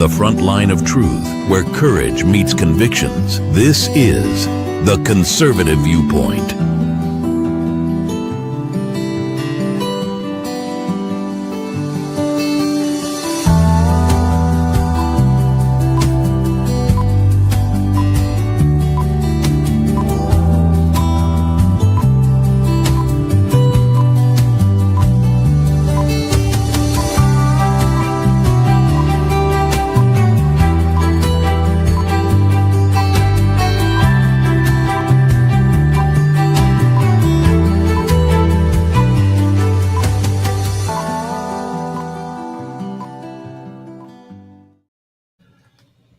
The front line of truth, where courage meets convictions. This is The Conservative Viewpoint.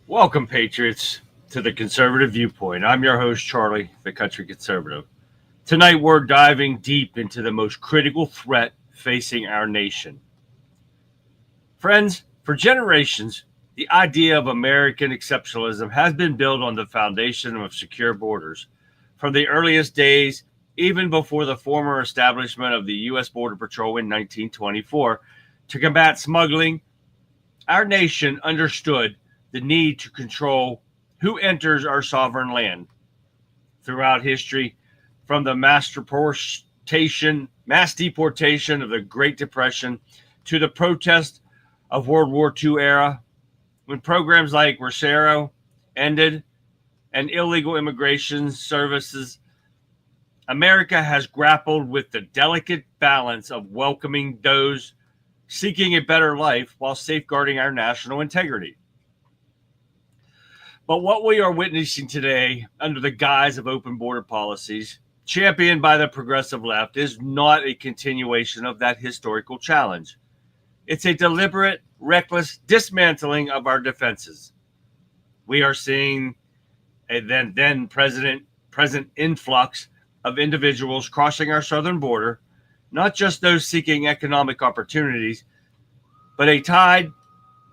Welcome, Patriots, to the Conservative Viewpoint. I'm your host, Charlie, the Country Conservative. Tonight, we're diving deep into the most critical threat facing our nation. Friends, for generations, the idea of American exceptionalism has been built on the foundation of secure borders. From the earliest days, even before the former establishment of the U.S. Border Patrol in 1924, to combat smuggling, our nation understood the need to control who enters our sovereign land. Throughout history, from the mass deportation of the Great Depression to the protest of World War II era, when programs like Rosero ended and illegal immigration services, America has grappled with the delicate balance of welcoming those seeking a better life while safeguarding our national integrity. But what we are witnessing today under the guise of open border policies championed by the progressive left is not a continuation of that historical challenge. It's a deliberate, reckless dismantling of our defenses. We are seeing a then present influx of individuals crossing our southern border, not just those seeking economic opportunities, but a tide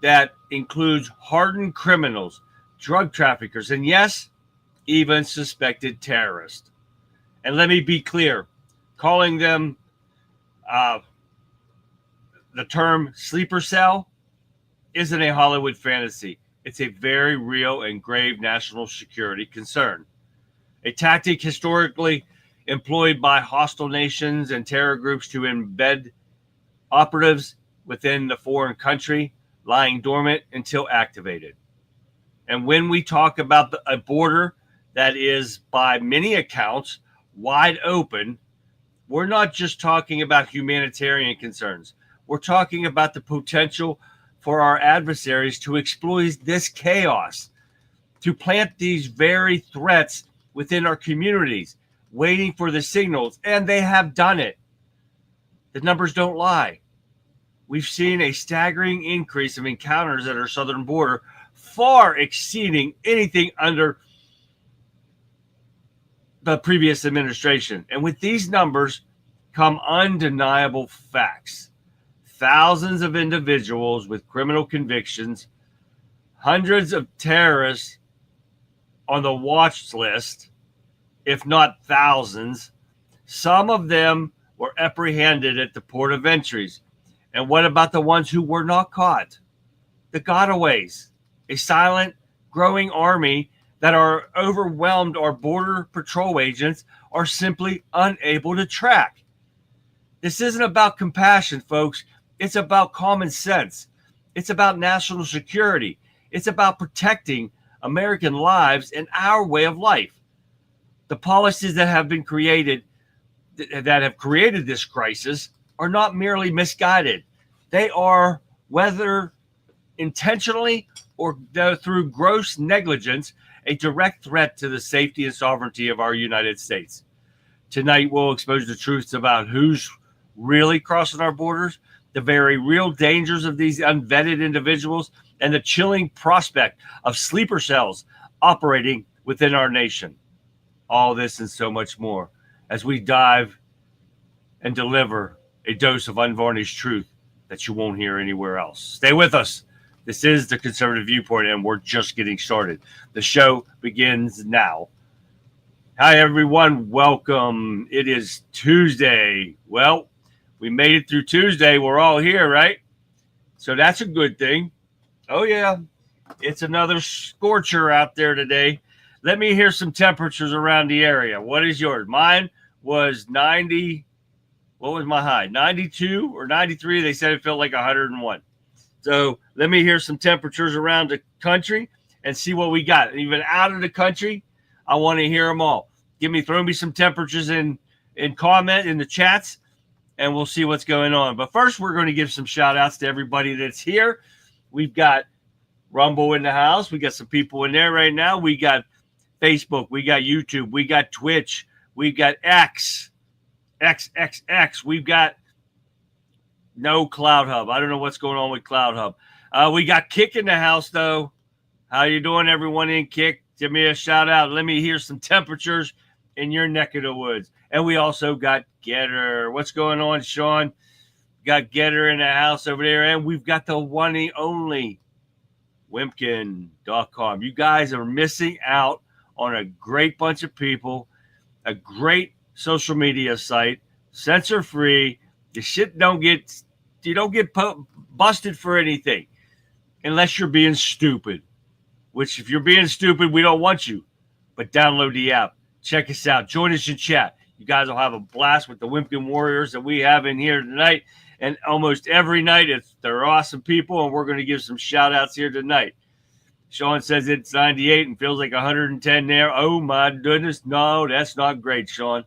that includes hardened criminals, drug traffickers, and yes, even suspected terrorists. And let me be clear, calling them the term sleeper cell isn't a Hollywood fantasy. It's a very real and grave national security concern. A tactic historically employed by hostile nations and terror groups to embed operatives within the foreign country, lying dormant until activated. And when we talk about a border that is, by many accounts, wide open, we're not just talking about humanitarian concerns. We're talking about the potential for our adversaries to exploit this chaos, to plant these very threats within our communities, waiting for the signals, and they have done it. The numbers don't lie. We've seen a staggering increase of encounters at our southern border, far exceeding anything under the previous administration. And with these numbers come undeniable facts. Thousands of individuals with criminal convictions, hundreds of terrorists on the watch list, if not thousands. Some of them were apprehended at the port of entries. And what about the ones who were not caught? The gotaways. A silent, growing army that are overwhelmed our border patrol agents are simply unable to track. This isn't about compassion, folks. It's about common sense. It's about national security. It's about protecting American lives and our way of life. The policies that have been created, that have created this crisis, are not merely misguided. They are, whether intentionally or through gross negligence, a direct threat to the safety and sovereignty of our United States. Tonight, we'll expose the truths about who's really crossing our borders, the very real dangers of these unvetted individuals, and the chilling prospect of sleeper cells operating within our nation. All this and so much more as we dive and deliver a dose of unvarnished truth that you won't hear anywhere else. Stay with us. This is the Conservative Viewpoint, and we're just getting started. The show begins now. Hi, everyone. Welcome. It is Tuesday. Well, we made it through Tuesday. We're all here, right? So that's a good thing. Oh, yeah. It's another scorcher out there today. Let me hear some temperatures around the area. What is yours? Mine was 90. What was my high? 92 or 93. They said it felt like 101. So let me hear some temperatures around the country and see what we got. Even out of the country, I want to hear them all. Throw me some temperatures in comment in the chats, and we'll see what's going on. But first, we're going to give some shout outs to everybody that's here. We've got Rumble in the house. We got some people in there right now. We got Facebook. We got YouTube. We got Twitch. We got X. We've got no Cloud Hub. I don't know what's going on with Cloud Hub. We got Kick in the house, though. How you doing, everyone in Kick? Give me a shout out. Let me hear some temperatures in your neck of the woods. And we also got Getter. What's going on, Sean? Got Getter in the house over there. And we've got the one and only Wimpkin.com. You guys are missing out on a great bunch of people, a great social media site, censor free. The shit you don't get busted for anything unless you're being stupid. Which, if you're being stupid, we don't want you. But download the app. Check us out. Join us in chat. You guys will have a blast with the Wimpkin Warriors that we have in here tonight. And almost every night, they're awesome people, and we're going to give some shout-outs here tonight. Sean says it's 98 and feels like 110 there. Oh, my goodness. No, that's not great, Sean.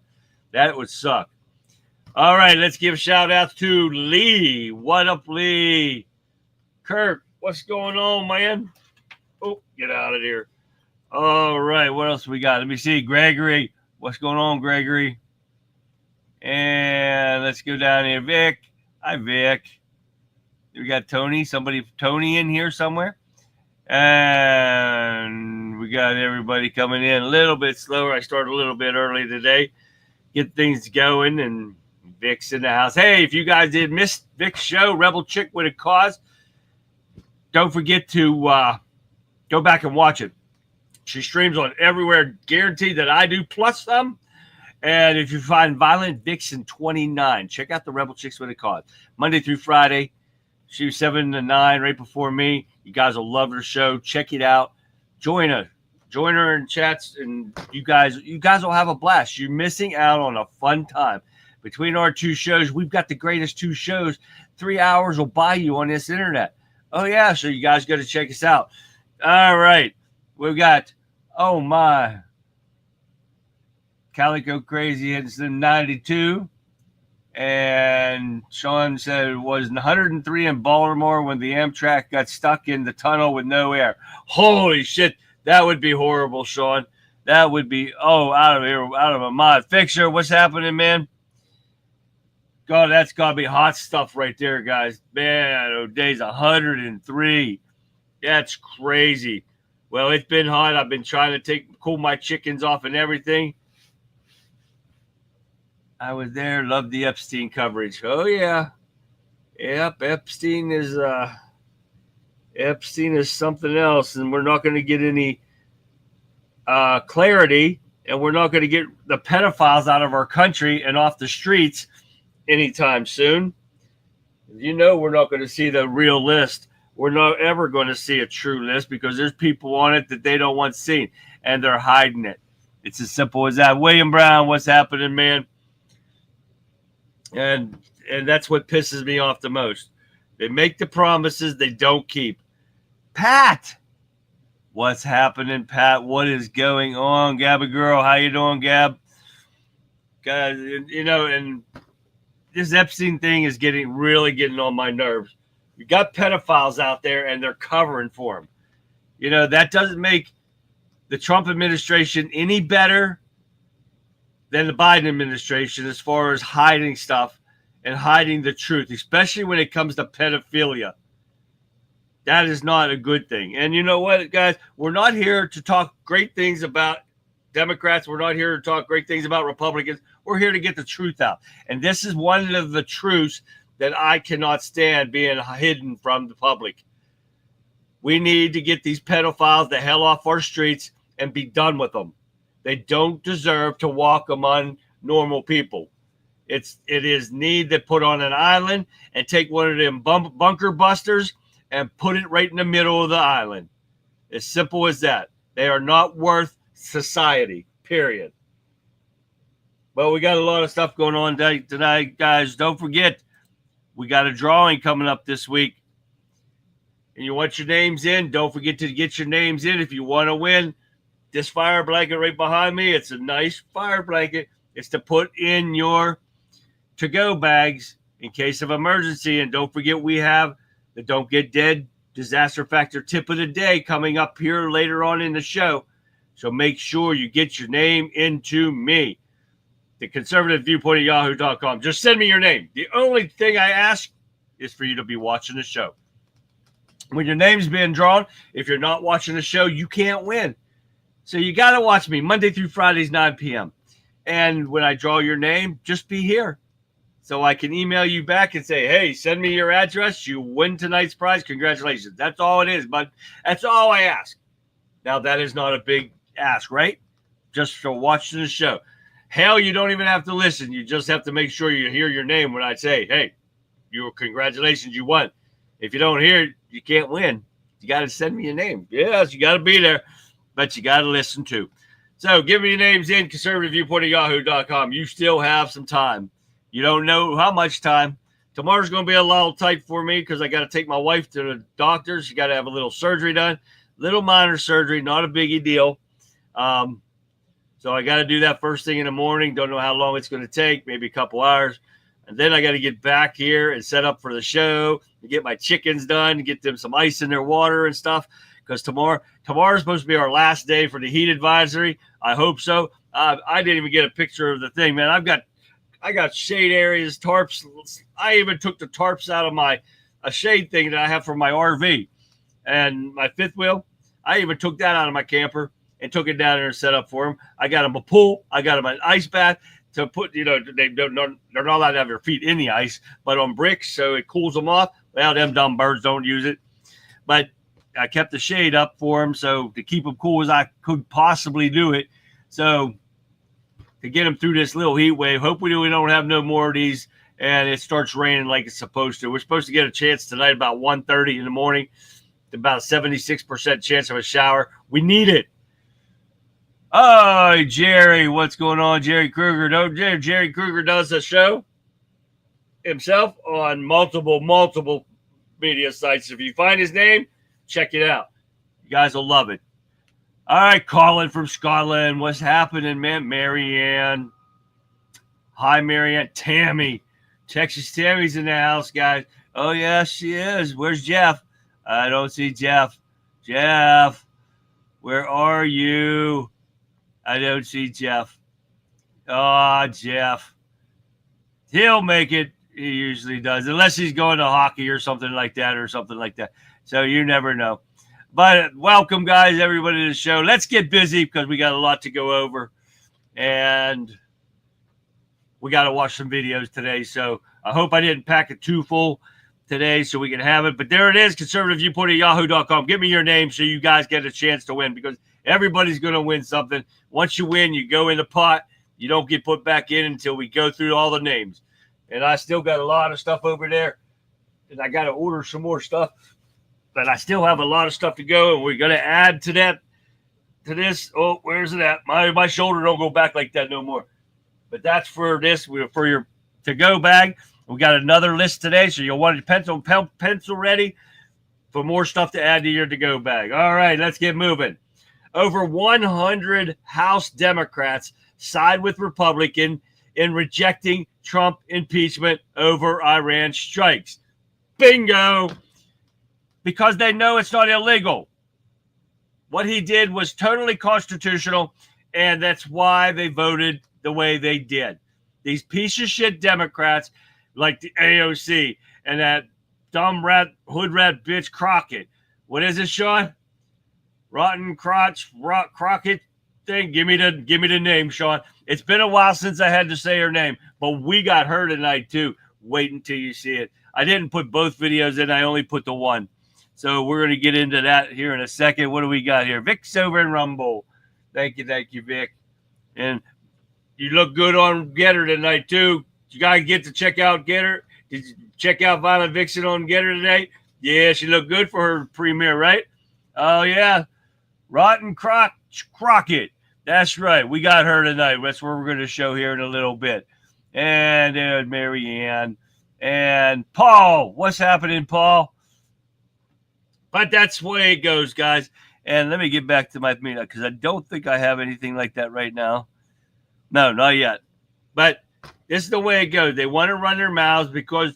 That would suck. All right, let's give shout-outs to Lee. What up, Lee? Kurt, what's going on, man? Oh, get out of here. All right, what else we got? Let me see. Gregory. What's going on, Gregory? And let's go down here. Vic. Hi, Vic. We got Tony. Tony in here somewhere. And we got everybody coming in a little bit slower. I started a little bit early today. Get things going, and Vic's in the house. Hey, if you guys did miss Vic's show, Rebel Chick with a Cause, don't forget to go back and watch it. She streams on everywhere, guaranteed that I do, plus some. And if you find Violent Vixen 29, check out the Rebel Chicks with a Cause. Monday through Friday, she was 7 to 9 right before me. You guys will love her show. Check it out. Join her in chats, and you guys will have a blast. You're missing out on a fun time. Between our two shows, we've got the greatest two shows. 3 hours will buy you on this internet. Oh, yeah, so you guys got to check us out. All right. We've got, oh, my. Calico Crazy hits the 92. And Sean said it was 103 in Baltimore when the Amtrak got stuck in the tunnel with no air. Holy shit. That would be horrible, Sean. That would be, out of here, out of a mod. Fixer, what's happening, man? God, that's got to be hot stuff right there, guys. Man, O'Day's 103. That's crazy. Well, it's been hot. I've been trying to cool my chickens off and everything. I was there. Loved the Epstein coverage. Oh, yeah. Yep, Epstein is something else, and we're not going to get any clarity, and we're not going to get the pedophiles out of our country and off the streets anytime soon. You know we're not going to see the real list. We're not ever going to see a true list because there's people on it that they don't want seen, and they're hiding it. It's as simple as that. William Brown, what's happening, man? And that's what pisses me off the most. They make the promises they don't keep. Pat, what's happening, Pat? What is going on? Gabby girl, how you doing, Gab? Guys, and this Epstein thing is really getting on my nerves. You got pedophiles out there, and they're covering for them. That doesn't make the Trump administration any better than the Biden administration as far as hiding stuff and hiding the truth, especially when it comes to pedophilia. That is not a good thing. And you know what, guys? We're not here to talk great things about Democrats. We're not here to talk great things about Republicans. We're here to get the truth out. And this is one of the truths that I cannot stand being hidden from the public. We need to get these pedophiles the hell off our streets and be done with them. They don't deserve to walk among normal people. It is need to put on an island and take one of them bunker busters and put it right in the middle of the island. As simple as that. They are not worth society, period. Well, we got a lot of stuff going on tonight, guys. Don't forget, we got a drawing coming up this week. And you want your names in, don't forget to get your names in if you want to win. This fire blanket right behind me, it's a nice fire blanket. It's to put in your to-go bags in case of emergency. And don't forget, we have the Don't Get Dead Disaster Factor tip of the day coming up here later on in the show. So make sure you get your name into me. The Conservative Viewpoint at yahoo.com. Just send me your name. The only thing I ask is for you to be watching the show. When your name's being drawn, if you're not watching the show, you can't win. So you got to watch me Monday through Fridays, 9 p.m. And when I draw your name, just be here. So I can email you back and say, hey, send me your address. You win tonight's prize. Congratulations. That's all it is, but that's all I ask. Now, that is not a big ask, right? Just for watching the show. Hell, you don't even have to listen. You just have to make sure you hear your name when I say, hey, congratulations, you won. If you don't hear it, you can't win. You got to send me your name. Yes, you got to be there, but you got to listen too. So give me your names in, conservativeviewpoint at yahoo.com. You still have some time. You don't know how much time. Tomorrow's going to be a little tight for me because I got to take my wife to the doctor. She got to have a little surgery done. Little minor surgery, not a biggie deal. So I got to do that first thing in the morning. Don't know how long it's going to take, maybe a couple hours. And then I got to get back here and set up for the show, and get my chickens done, get them some ice in their water and stuff. Because tomorrow's supposed to be our last day for the heat advisory. I hope so. I didn't even get a picture of the thing, man. I got shade areas, tarps. I even took the tarps out of a shade thing that I have for my RV and my fifth wheel. I even took that out of my camper and took it down there and set up for them. I got them a pool. I got them an ice bath to put, they're not allowed to have their feet in the ice, but on bricks, so it cools them off. Well, them dumb birds don't use it. But I kept the shade up for them, so to keep them cool as I could possibly do it. So to get them through this little heat wave, hopefully we don't have no more of these, and it starts raining like it's supposed to. We're supposed to get a chance tonight about 1:30 in the morning, about a 76% chance of a shower. We need it. Oh, Jerry, what's going on? Jerry Kruger. No, Jerry Kruger does a show himself on multiple media sites. If you find his name, check it out. You guys will love it. All right, Colin from Scotland. What's happening, man? Marianne. Hi, Marianne. Tammy. Texas Tammy's in the house, guys. Oh, yeah, she is. Where's Jeff? I don't see Jeff. Jeff, where are you? I don't see Jeff. Oh, Jeff. He'll make it. He usually does, unless he's going to hockey or something like that. So you never know. But welcome, guys, everybody to the show. Let's get busy because we got a lot to go over. And we got to watch some videos today. So I hope I didn't pack it too full today so we can have it. But there it is, Conservative Viewpoint at yahoo.com. Give me your name so you guys get a chance to win, because everybody's going to win something. Once you win, you go in the pot. You don't get put back in until we go through all the names. And I still got a lot of stuff over there. And I got to order some more stuff. But I still have a lot of stuff to go. And we're going to add to that, to this. Oh, where's it at? My shoulder don't go back like that no more. But that's for this, for your to-go bag. We got another list today, so you'll want your pencil ready for more stuff to add to your to-go bag. All right, let's get moving. Over 100 House Democrats side with Republican in rejecting Trump impeachment over Iran strikes. Bingo! Because they know it's not illegal. What he did was totally constitutional, and that's why they voted the way they did. These piece of shit Democrats like the AOC and that dumb hood rat bitch Crockett. What is it, Sean? Rotten crotch Crockett thing. Give me the name, Sean. It's been a while since I had to say her name, but we got her tonight too. Wait until you see it. I didn't put both videos in. I only put the one. So we're going to get into that here in a second. What do we got here? Vic's over in Rumble. Thank you, Vic. And you look good on Getter tonight too. You got to get to check out Getter. Did you check out Violent Vixen on Getter today? Yeah, she looked good for her premiere, right? Oh, yeah. Rotten Crockett. That's right. We got her tonight. That's what we're going to show here in a little bit. And Mary Ann and Paul. What's happening, Paul? But that's the way it goes, guys. And let me get back to my meetup because I don't think I have anything like that right now. No, not yet. But this is the way it goes. They want to run their mouths because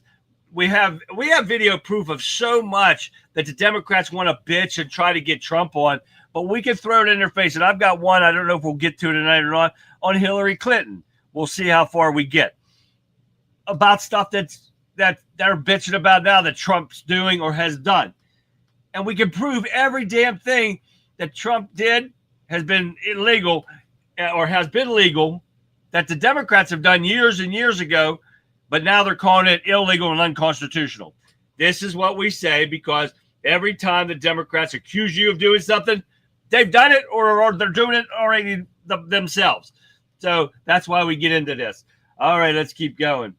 we have video proof of so much that the Democrats want to bitch and try to get Trump on. But we can throw it in their face. And I've got one, I don't know if we'll get to it tonight or not, on Hillary Clinton. We'll see how far we get. About stuff that they're bitching about now that Trump's doing or has done. And we can prove every damn thing that Trump did has been illegal or has been legal that the Democrats have done years and years ago, but now they're calling it illegal and unconstitutional. This is what we say because every time the Democrats accuse you of doing something, they've done it or they're doing it already themselves. So that's why we get into this. All right, let's keep going.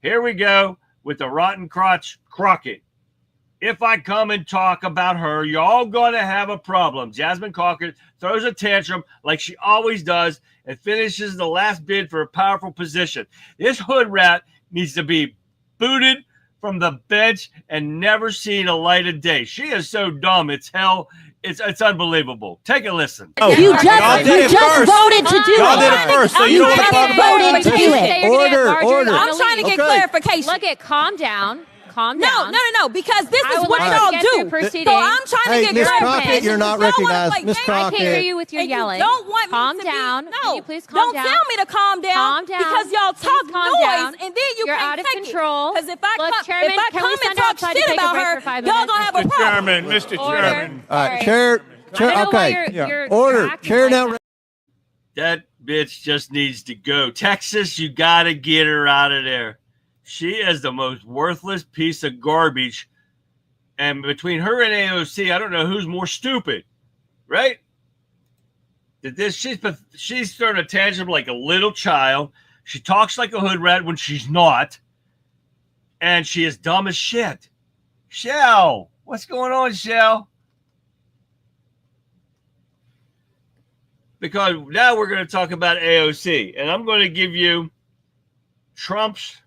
Here we go with the rotten crotch Crockett. If I come and talk about her, you're all going to have a problem. Jasmine Crockett throws a tantrum like she always does and finishes the last bid for a powerful position. This hood rat needs to be booted from the bench and never seen a light of day. She is so dumb. It's hell. It's unbelievable. Take a listen. Oh, you just voted to do it. Y'all did it first, so you don't want to talk about voted to do it. Order. I'm trying to get clarification. Look at calm down. Calm down. No, because this is what like y'all to get do. through proceedings. So I'm trying to get Ms. clarification. Crockett, you're not recognized. Ms. I can't hear Crockett. you with your And yelling. You don't want calm me to down. Be, Can you please calm don't down? tell me to calm down. Calm down. Because y'all Please talk calm noise, down. and then you You're can't out of take control. Because if Look, I Chairman, come can we and stand talk outside to shit take a about break her, for 5 y'all minutes? gonna have a Mr. problem. Chairman, Mr. Chairman. All right. Chair. I don't know why Okay. you're Order. acting Chair like now. that. That bitch just needs to go. Texas, you got to get her out of there. She is the most worthless piece of garbage. And between her and AOC, I don't know who's more stupid, right? She's throwing a tantrum like a little child. She talks like a hood rat when she's not. And she is dumb as shit. Shell, what's going on, Shell? Because now we're going to talk about AOC. And I'm going to give you Trump's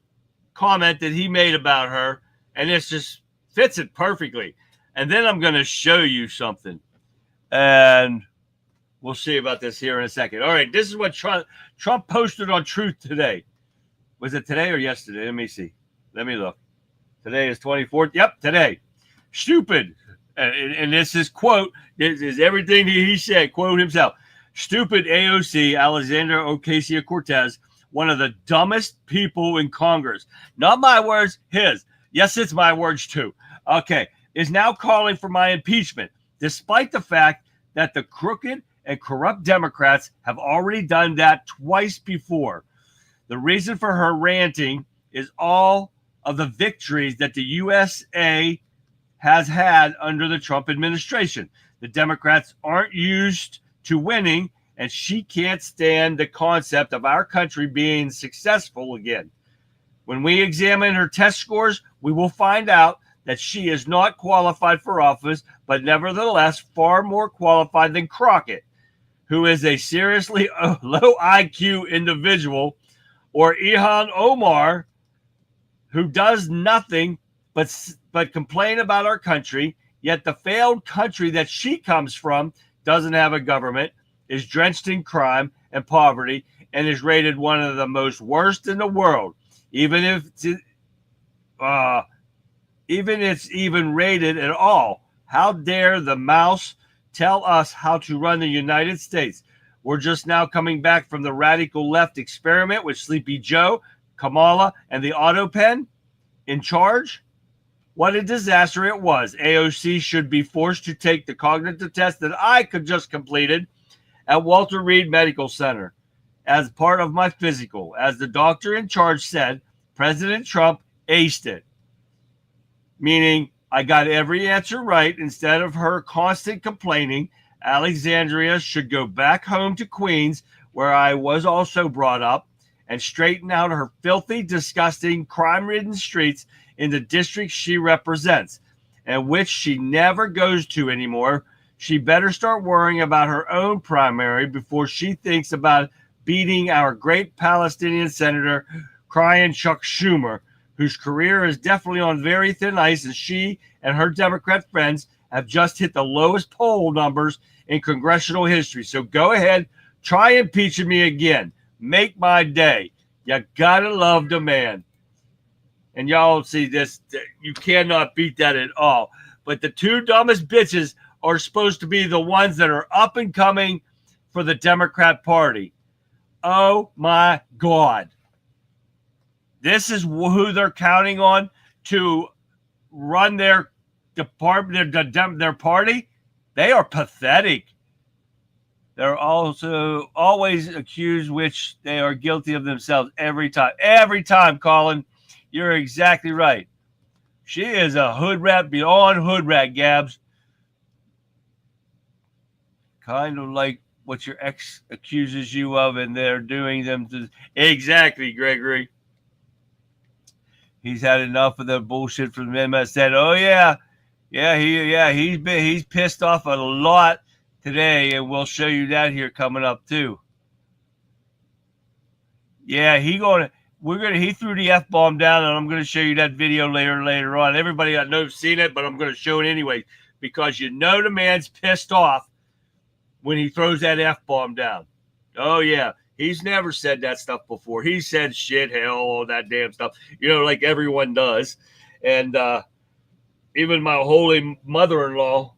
comment that he made about her. And this just fits it perfectly. And then I'm going to show you something. And we'll see about this here in a second. All right, this is what Trump posted on Truth today. Was it today or yesterday? Let me see. Let me look. Today is 24th. Yep, today. Stupid. And this is quote. This is everything he said. Quote himself. Stupid AOC, Alexandria Ocasio-Cortez, one of the dumbest people in Congress. Not my words, his. Yes, it's my words too. Okay, is now calling for my impeachment, despite the fact that the crooked and corrupt Democrats have already done that twice before. The reason for her ranting is all of the victories that the USA has had under the Trump administration. The Democrats aren't used to winning, and she can't stand the concept of our country being successful again. When we examine her test scores, we will find out that she is not qualified for office, but nevertheless far more qualified than Crockett, who is a seriously low IQ individual, or Ilhan Omar, who does nothing but complain about our country, yet the failed country that she comes from doesn't have a government, is drenched in crime and poverty, and is rated one of the most worst in the world. Even if it's even rated at all. How dare the mouse tell us how to run the United States? We're just now coming back from the radical left experiment with Sleepy Joe, Kamala, and the auto pen in charge. What a disaster it was. AOC should be forced to take the cognitive test that I could just completed at Walter Reed Medical Center as part of my physical. As the doctor in charge said, President Trump aced it. Meaning I got every answer right. Instead of her constant complaining, Alexandria should go back home to Queens, where I was also brought up, and straighten out her filthy, disgusting, crime-ridden streets in the district she represents, and which she never goes to anymore. She better start worrying about her own primary before she thinks about beating our great Palestinian senator, crying Chuck Schumer, whose career is definitely on very thin ice, and she and her Democrat friends have just hit the lowest poll numbers in congressional history. So go ahead, try impeaching me again. Make my day. You gotta love the man. And y'all see this, you cannot beat that at all. But the two dumbest bitches are supposed to be the ones that are up and coming for the Democrat Party. Oh my God. This is who they're counting on to run their department, their party. They are pathetic. They're also always accused, which they are guilty of themselves every time. Every time, Colin. You're exactly right. She is a hood rat beyond hood rat, Gabs. Kind of like what your ex accuses you of, and they're doing them to. Exactly, Gregory. He's had enough of the bullshit from them that said, "Oh he's pissed off a lot today, and we'll show you that here coming up too." Yeah, he threw the F-bomb down, and I'm gonna show you that video later on. Everybody I know has seen it, but I'm gonna show it anyway because you know the man's pissed off when he throws that F-bomb down. Oh yeah. He's never said that stuff before. He said shit, hell, all that damn stuff, like everyone does. And even my holy mother-in-law,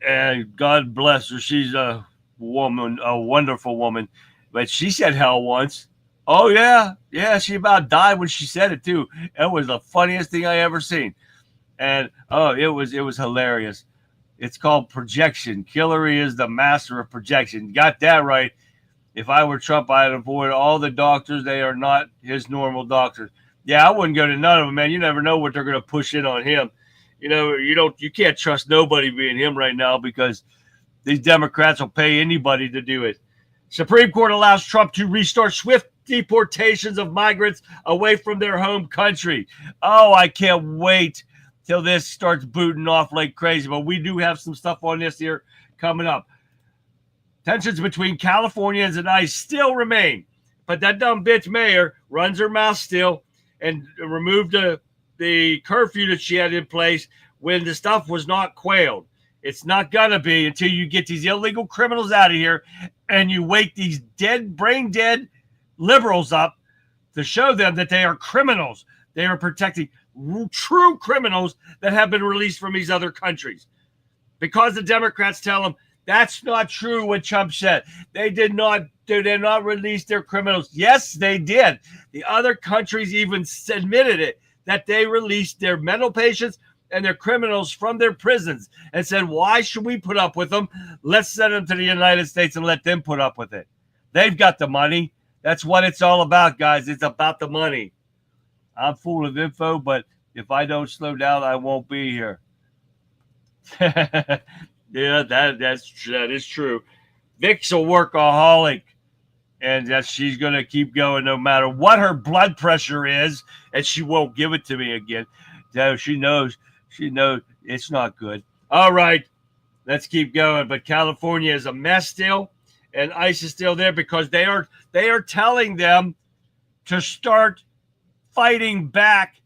and God bless her, she's a woman, a wonderful woman, but she said hell once. Oh, yeah. Yeah, she about died when she said it, too. It was the funniest thing I ever seen. And, it was hilarious. It's called projection. Hillary is the master of projection. Got that right. If I were Trump, I'd avoid all the doctors. They are not his normal doctors. Yeah, I wouldn't go to none of them, man. You never know what they're going to push in on him. You can't trust nobody being him right now because these Democrats will pay anybody to do it. Supreme Court allows Trump to restart swift deportations of migrants away from their home country. Oh, I can't wait till this starts booting off like crazy. But we do have some stuff on this here coming up. Tensions between Californians and ICE still remain, but that dumb bitch mayor runs her mouth still and removed the curfew that she had in place when the stuff was not quailed. It's not going to be until you get these illegal criminals out of here and you wake these brain dead liberals up to show them that they are criminals. They are protecting true criminals that have been released from these other countries. Because the Democrats tell them, that's not true what Trump said. They did not release their criminals. Yes, they did. The other countries even admitted it, that they released their mental patients and their criminals from their prisons and said, why should we put up with them? Let's send them to the United States and let them put up with it. They've got the money. That's what it's all about, guys. It's about the money. I'm full of info, but if I don't slow down, I won't be here. Yeah, that is true. Vic's a workaholic, and that she's going to keep going no matter what her blood pressure is, and she won't give it to me again. So she knows it's not good. All right, let's keep going. But California is a mess still, and ICE is still there because they are telling them to start fighting back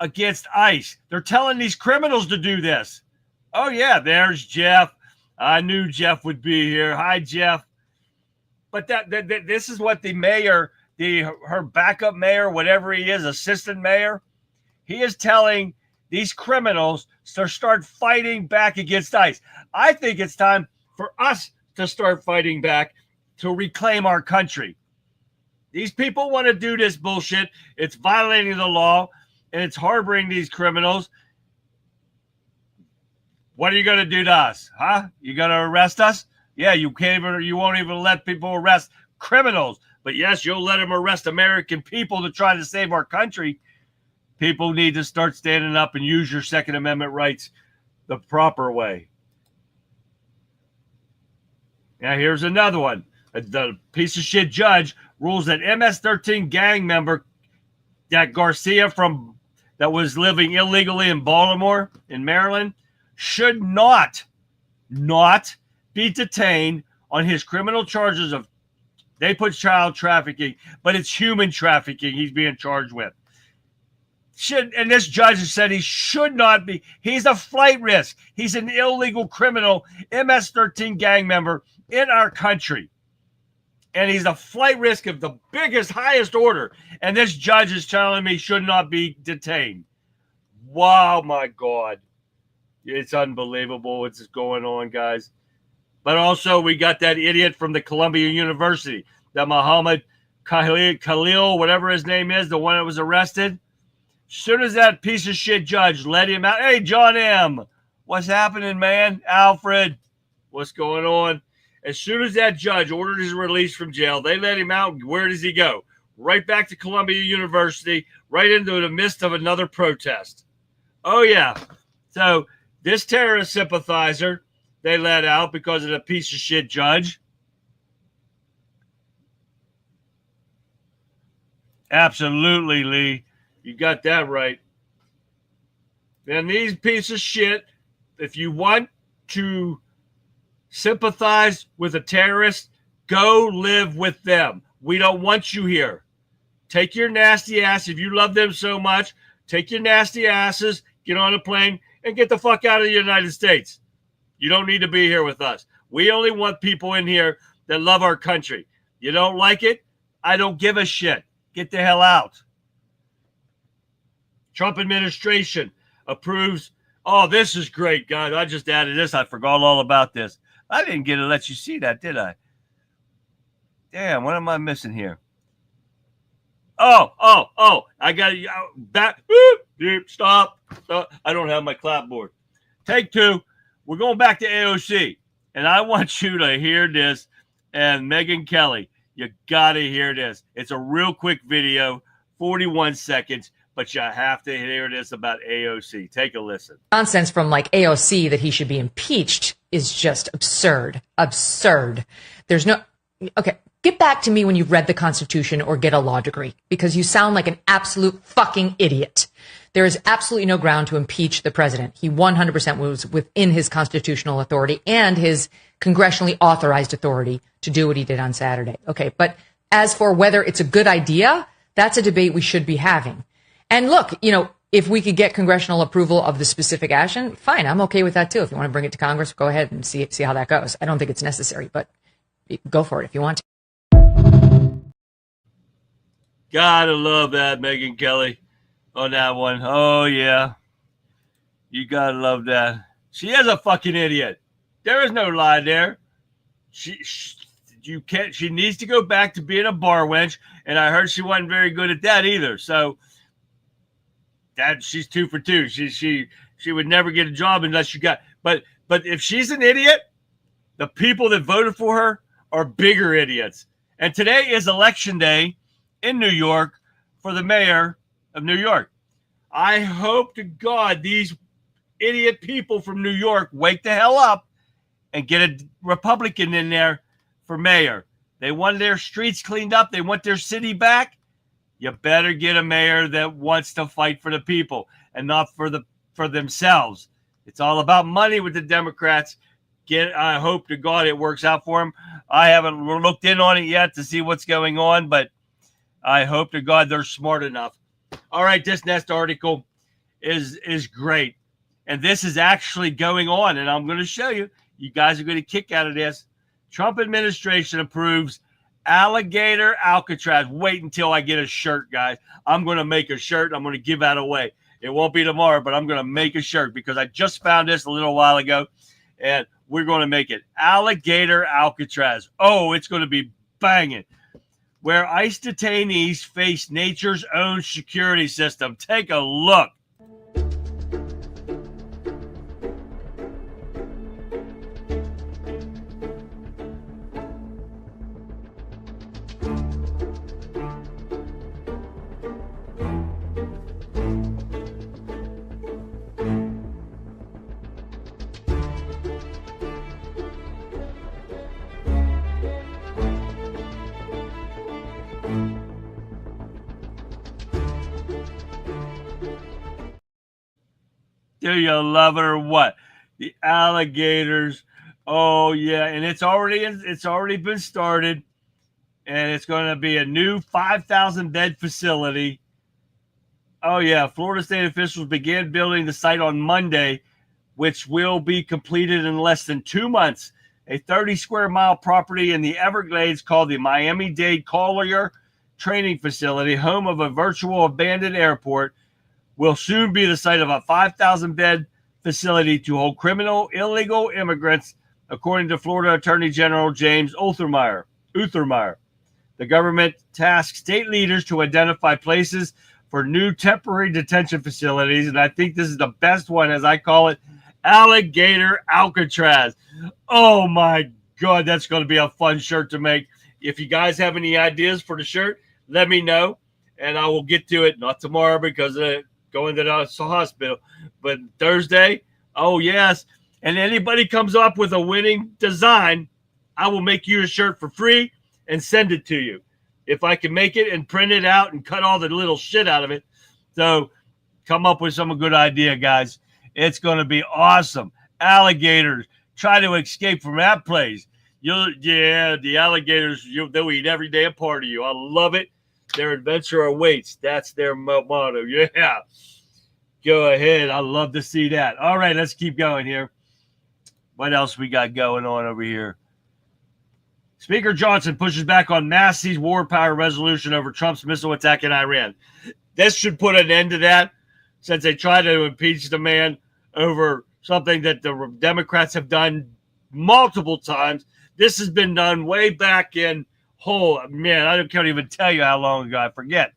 against ICE. They're telling these criminals to do this. Oh, yeah, there's Jeff. I knew Jeff would be here. Hi, Jeff. But this is what the mayor, her backup mayor, whatever he is, assistant mayor, he is telling these criminals to start fighting back against ICE. I think it's time for us to start fighting back to reclaim our country. These people want to do this bullshit. It's violating the law, and it's harboring these criminals. What are you going to do to us? Huh? You going to arrest us? Yeah, you won't even let people arrest criminals. But yes, you'll let them arrest American people to try to save our country. People need to start standing up and use your Second Amendment rights the proper way. Now, here's another one. The piece of shit judge rules that MS-13 gang member, that Garcia that was living illegally in Baltimore, in Maryland, should not not be detained on his criminal charges of, they put child trafficking, but it's human trafficking he's being charged with. And this judge has said he should not be. He's a flight risk. He's an illegal criminal, MS-13 gang member in our country. And he's a flight risk of the biggest, highest order. And this judge is telling me he should not be detained. Wow, my God. It's unbelievable what's going on, guys. But also, we got that idiot from the Columbia University, that Muhammad Khalil, whatever his name is, the one that was arrested. As soon as that piece of shit judge let him out, hey, John M., what's happening, man? Alfred, what's going on? As soon as that judge ordered his release from jail, they let him out. Where does he go? Right back to Columbia University, right into the midst of another protest. Oh, yeah. So this terrorist sympathizer they let out because of the piece of shit judge. Absolutely, Lee. You got that right. And these pieces of shit, if you want to sympathize with a terrorist, go live with them. We don't want you here. Take your nasty ass. If you love them so much, take your nasty asses, get on a plane, and get the fuck out of the United States. You don't need to be here with us. We only want people in here that love our country. You don't like it? I don't give a shit. Get the hell out. Trump administration approves. Oh, this is great, guys. I just added this. I forgot all about this. I didn't get to let you see that, did I? Damn, what am I missing here? Oh. I got to back. Stop. I don't have my clapboard. Take two. We're going back to AOC. And I want you to hear this. And Megyn Kelly, you got to hear this. It's a real quick video, 41 seconds. But you have to hear this about AOC. Take a listen. Nonsense from like AOC that he should be impeached is just absurd. Absurd. There's no... Okay, get back to me when you've read the Constitution or get a law degree, because you sound like an absolute fucking idiot. There is absolutely no ground to impeach the president. He 100% was within his constitutional authority and his congressionally authorized authority to do what he did on Saturday. Okay, but as for whether it's a good idea, that's a debate we should be having. And look, you know, if we could get congressional approval of the specific action, fine, I'm okay with that too. If you want to bring it to Congress, go ahead and see how that goes. I don't think it's necessary, but go for it if you want to. Gotta love that, Megyn Kelly, on that one. Oh, yeah. You gotta love that. She is a fucking idiot. There is no lie there. She needs to go back to being a bar wench, and I heard she wasn't very good at that either. So that she's 2 for 2. She would never get a job unless you got. But if she's an idiot, the people that voted for her are bigger idiots. And today is election day in New York for the mayor of New York. I hope to God these idiot people from New York wake the hell up and get a Republican in there for mayor. They want their streets cleaned up. They want their city back. You better get a mayor that wants to fight for the people and not for themselves. It's all about money with the Democrats. I hope to God it works out for them. I haven't looked in on it yet to see what's going on, but I hope to God they're smart enough. All right, this next article is great. And this is actually going on, and I'm going to show you. You guys are going to kick out of this. Trump administration approves alligator Alcatraz. Wait until I get a shirt, guys. I'm going to make a shirt. I'm going to give that away. It won't be tomorrow, but I'm going to make a shirt because I just found this a little while ago, and we're going to make it. Alligator Alcatraz. Oh, it's going to be banging. Where ICE detainees face nature's own security system. Take a look. Do you love it or what? The alligators Oh yeah, and it's already been started, and it's going to be a new 5,000 bed facility. Oh yeah, Florida state officials began building the site on Monday, which will be completed in less than 2 months. A 30 square mile property in the Everglades called the Miami-Dade Collier Training Facility, home of a virtual abandoned airport, will soon be the site of a 5,000 bed facility to hold criminal illegal immigrants, according to Florida Attorney General James Uthermeyer. The government tasked state leaders to identify places for new temporary detention facilities, and I think this is the best one, as I call it, Alligator Alcatraz. Oh my God, that's going to be a fun shirt to make. If you guys have any ideas for the shirt, let me know, and I will get to it. Not tomorrow because of going to the hospital, but Thursday. Oh yes, and anybody comes up with a winning design, I will make you a shirt for free and send it to you if I can make it and print it out and cut all the little shit out of it. So come up with some good idea, guys. It's going to be awesome. Alligators try to escape from that place. The alligators, they'll eat every day a part of you. I love it. Their adventure awaits. That's their motto. Yeah. Go ahead. I love to see that. All right, let's keep going here. What else we got going on over here? Speaker Johnson pushes back on Massey's war power resolution over Trump's missile attack in Iran. This should put an end to that, since they tried to impeach the man over something that the Democrats have done multiple times. This has been done way back in, man, I can't even tell you how long ago. I forget.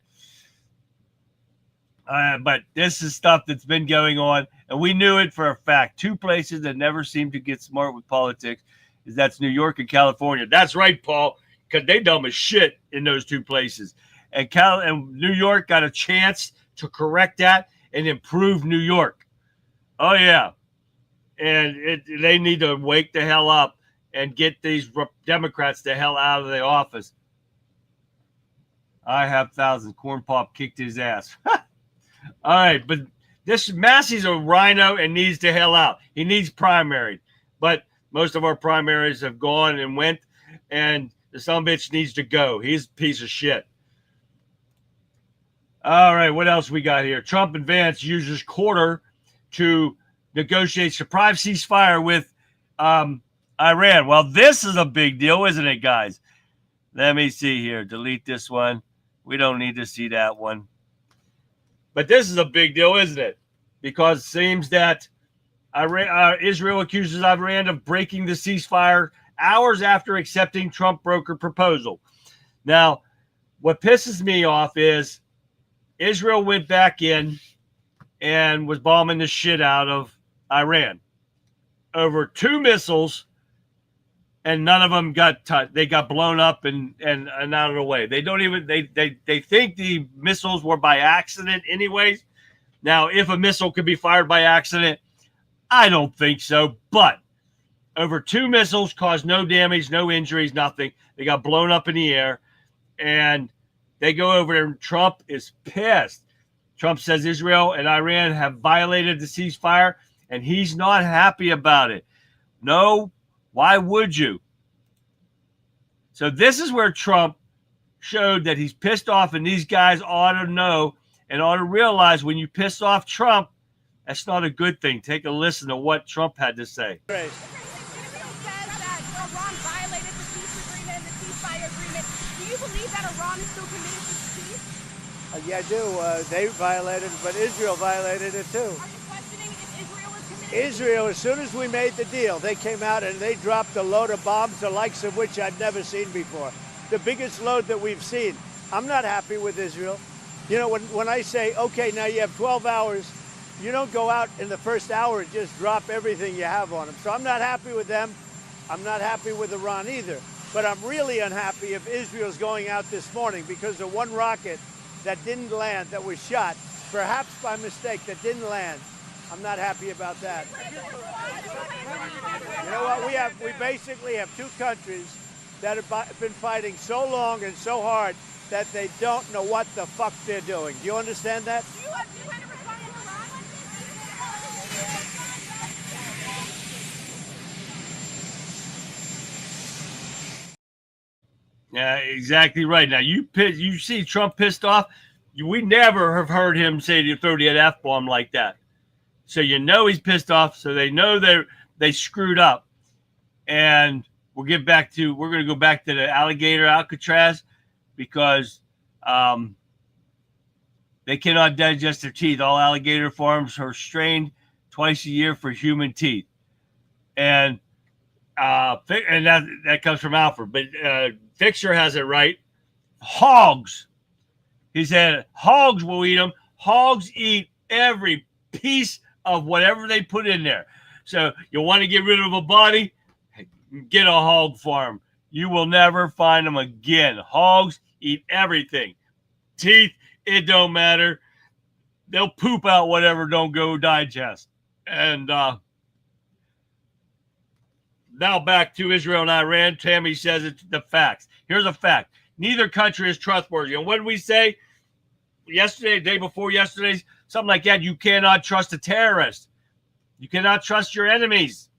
But this is stuff that's been going on, and we knew it for a fact. Two places that never seem to get smart with politics that's New York and California. That's right, Paul, because they dumb as shit in those two places. And New York got a chance to correct that and improve New York. Oh, yeah. And they need to wake the hell up and get these Democrats the hell out of the office. I have thousands. Corn Pop kicked his ass. All right, but this Massey's a rhino and needs to hell out. He needs primary. But most of our primaries have gone and went, and the sumbitch needs to go. He's a piece of shit. All right, what else we got here? Trump and Vance uses quarter to negotiate surprise ceasefire with Iran. Well, this is a big deal, isn't it, guys? Let me see here. Delete this one. We don't need to see that one. But this is a big deal, isn't it? Because it seems that Israel accuses Iran of breaking the ceasefire hours after accepting Trump broker proposal. Now, what pisses me off is Israel went back in and was bombing the shit out of Iran over 2 missiles, and none of them got touched. They got blown up and out of the way. They don't even they think the missiles were by accident anyways. Now, if a missile could be fired by accident, I don't think so, but over 2 missiles caused no damage, no injuries, nothing. They got blown up in the air, and they go over there, and Trump is pissed. Trump says Israel and Iran have violated the ceasefire, and he's not happy about it. No, why would you? So this is where Trump showed that he's pissed off, and these guys ought to know and ought to realize when you piss off Trump, that's not a good thing. Take a listen to what Trump had to say. Israel says that Iran violated the peace agreement and the ceasefire agreement. Do you believe that Iran is still committed to peace? Yeah, I do. They violated it, but Israel violated it too. Are you questioning if Israel is committed? Israel, as soon as we made the deal, they came out and they dropped a load of bombs, the likes of which I'd never seen before. The biggest load that we've seen. I'm not happy with Israel. You know, when I say, okay, now you have 12 hours, you don't go out in the first hour and just drop everything you have on them. So I'm not happy with them. I'm not happy with Iran either. But I'm really unhappy if Israel's going out this morning because of one rocket that didn't land, that was shot, perhaps by mistake, that didn't land. I'm not happy about that. You know what? We basically have 2 countries that have been fighting so long and so hard that they don't know what the fuck they're doing. Do you understand that? Do you have to respond to Iran? Yeah, exactly right. Now you see Trump pissed off. We never have heard him say to throw the F-bomb like that. So you know he's pissed off. So they know they screwed up. And we're going to go back to the alligator Alcatraz because they cannot digest their teeth. All alligator farms are strained twice a year for human teeth. And that comes from Alfred. But Fixer has it right. Hogs. He said hogs will eat them. Hogs eat every piece of whatever they put in there. So you want to get rid of a body? Get a hog farm. You will never find them again. Hogs eat everything. Teeth, it don't matter. They'll poop out whatever don't go digest. And now back to Israel and Iran. Tammy says it's the facts. Here's a fact. Neither country is trustworthy. And what did we say yesterday, day before yesterday? Something like that. You cannot trust a terrorist. You cannot trust your enemies.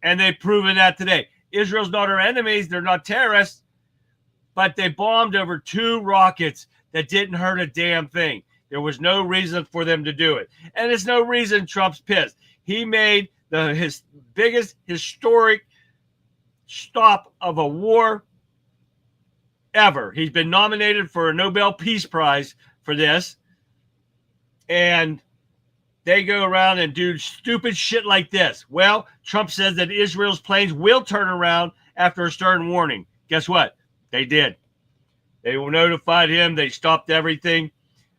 And they've proven that today. Israel's not our enemies. They're not terrorists. But they bombed over 2 rockets that didn't hurt a damn thing. There was no reason for them to do it. And there's no reason Trump's pissed. He made his biggest historic stop of a war ever. He's been nominated for a Nobel Peace Prize for this. And they go around and do stupid shit like this. Well, Trump says that Israel's planes will turn around after a stern warning. Guess what? They did. They notified him. They stopped everything.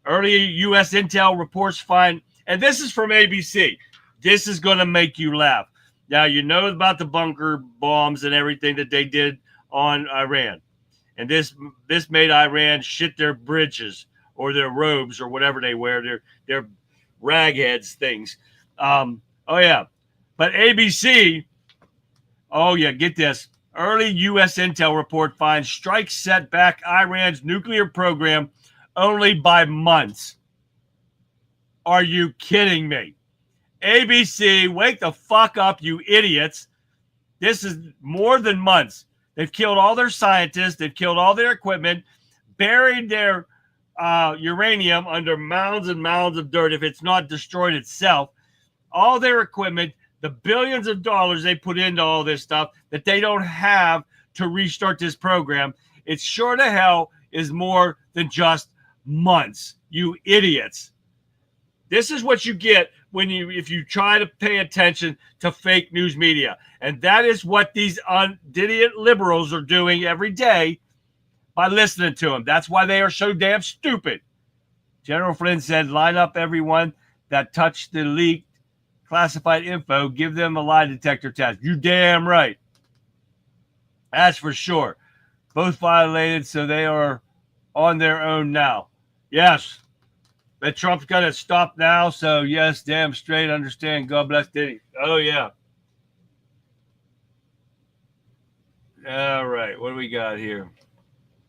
Early U.S. intel reports find, and this is from ABC. This is going to make you laugh. Now, you know about the bunker bombs and everything that they did on Iran. And this made Iran shit their bridges or their robes or whatever they wear, their ragheads things. Oh, yeah. But ABC, oh, yeah, get this. Early U.S. intel report finds strikes set back Iran's nuclear program only by months. Are you kidding me? ABC, wake the fuck up, you idiots. This is more than months. They've killed all their scientists. They've killed all their equipment, buried their uranium under mounds and mounds of dirt if it's not destroyed itself. All their equipment, the billions of dollars they put into all this stuff that they don't have to restart this program. It sure to hell is more than just months, you idiots. This is what you get if you try to pay attention to fake news media. And that is what these idiot liberals are doing every day by listening to them. That's why they are so damn stupid. General Flynn said, line up everyone that touched the leaked classified info, give them a lie detector test. You damn right. That's for sure. Both violated, so they are on their own now. Yes. But Trump's got to stop now, so yes, damn straight, understand. God bless Diddy. Oh, yeah. All right, what do we got here?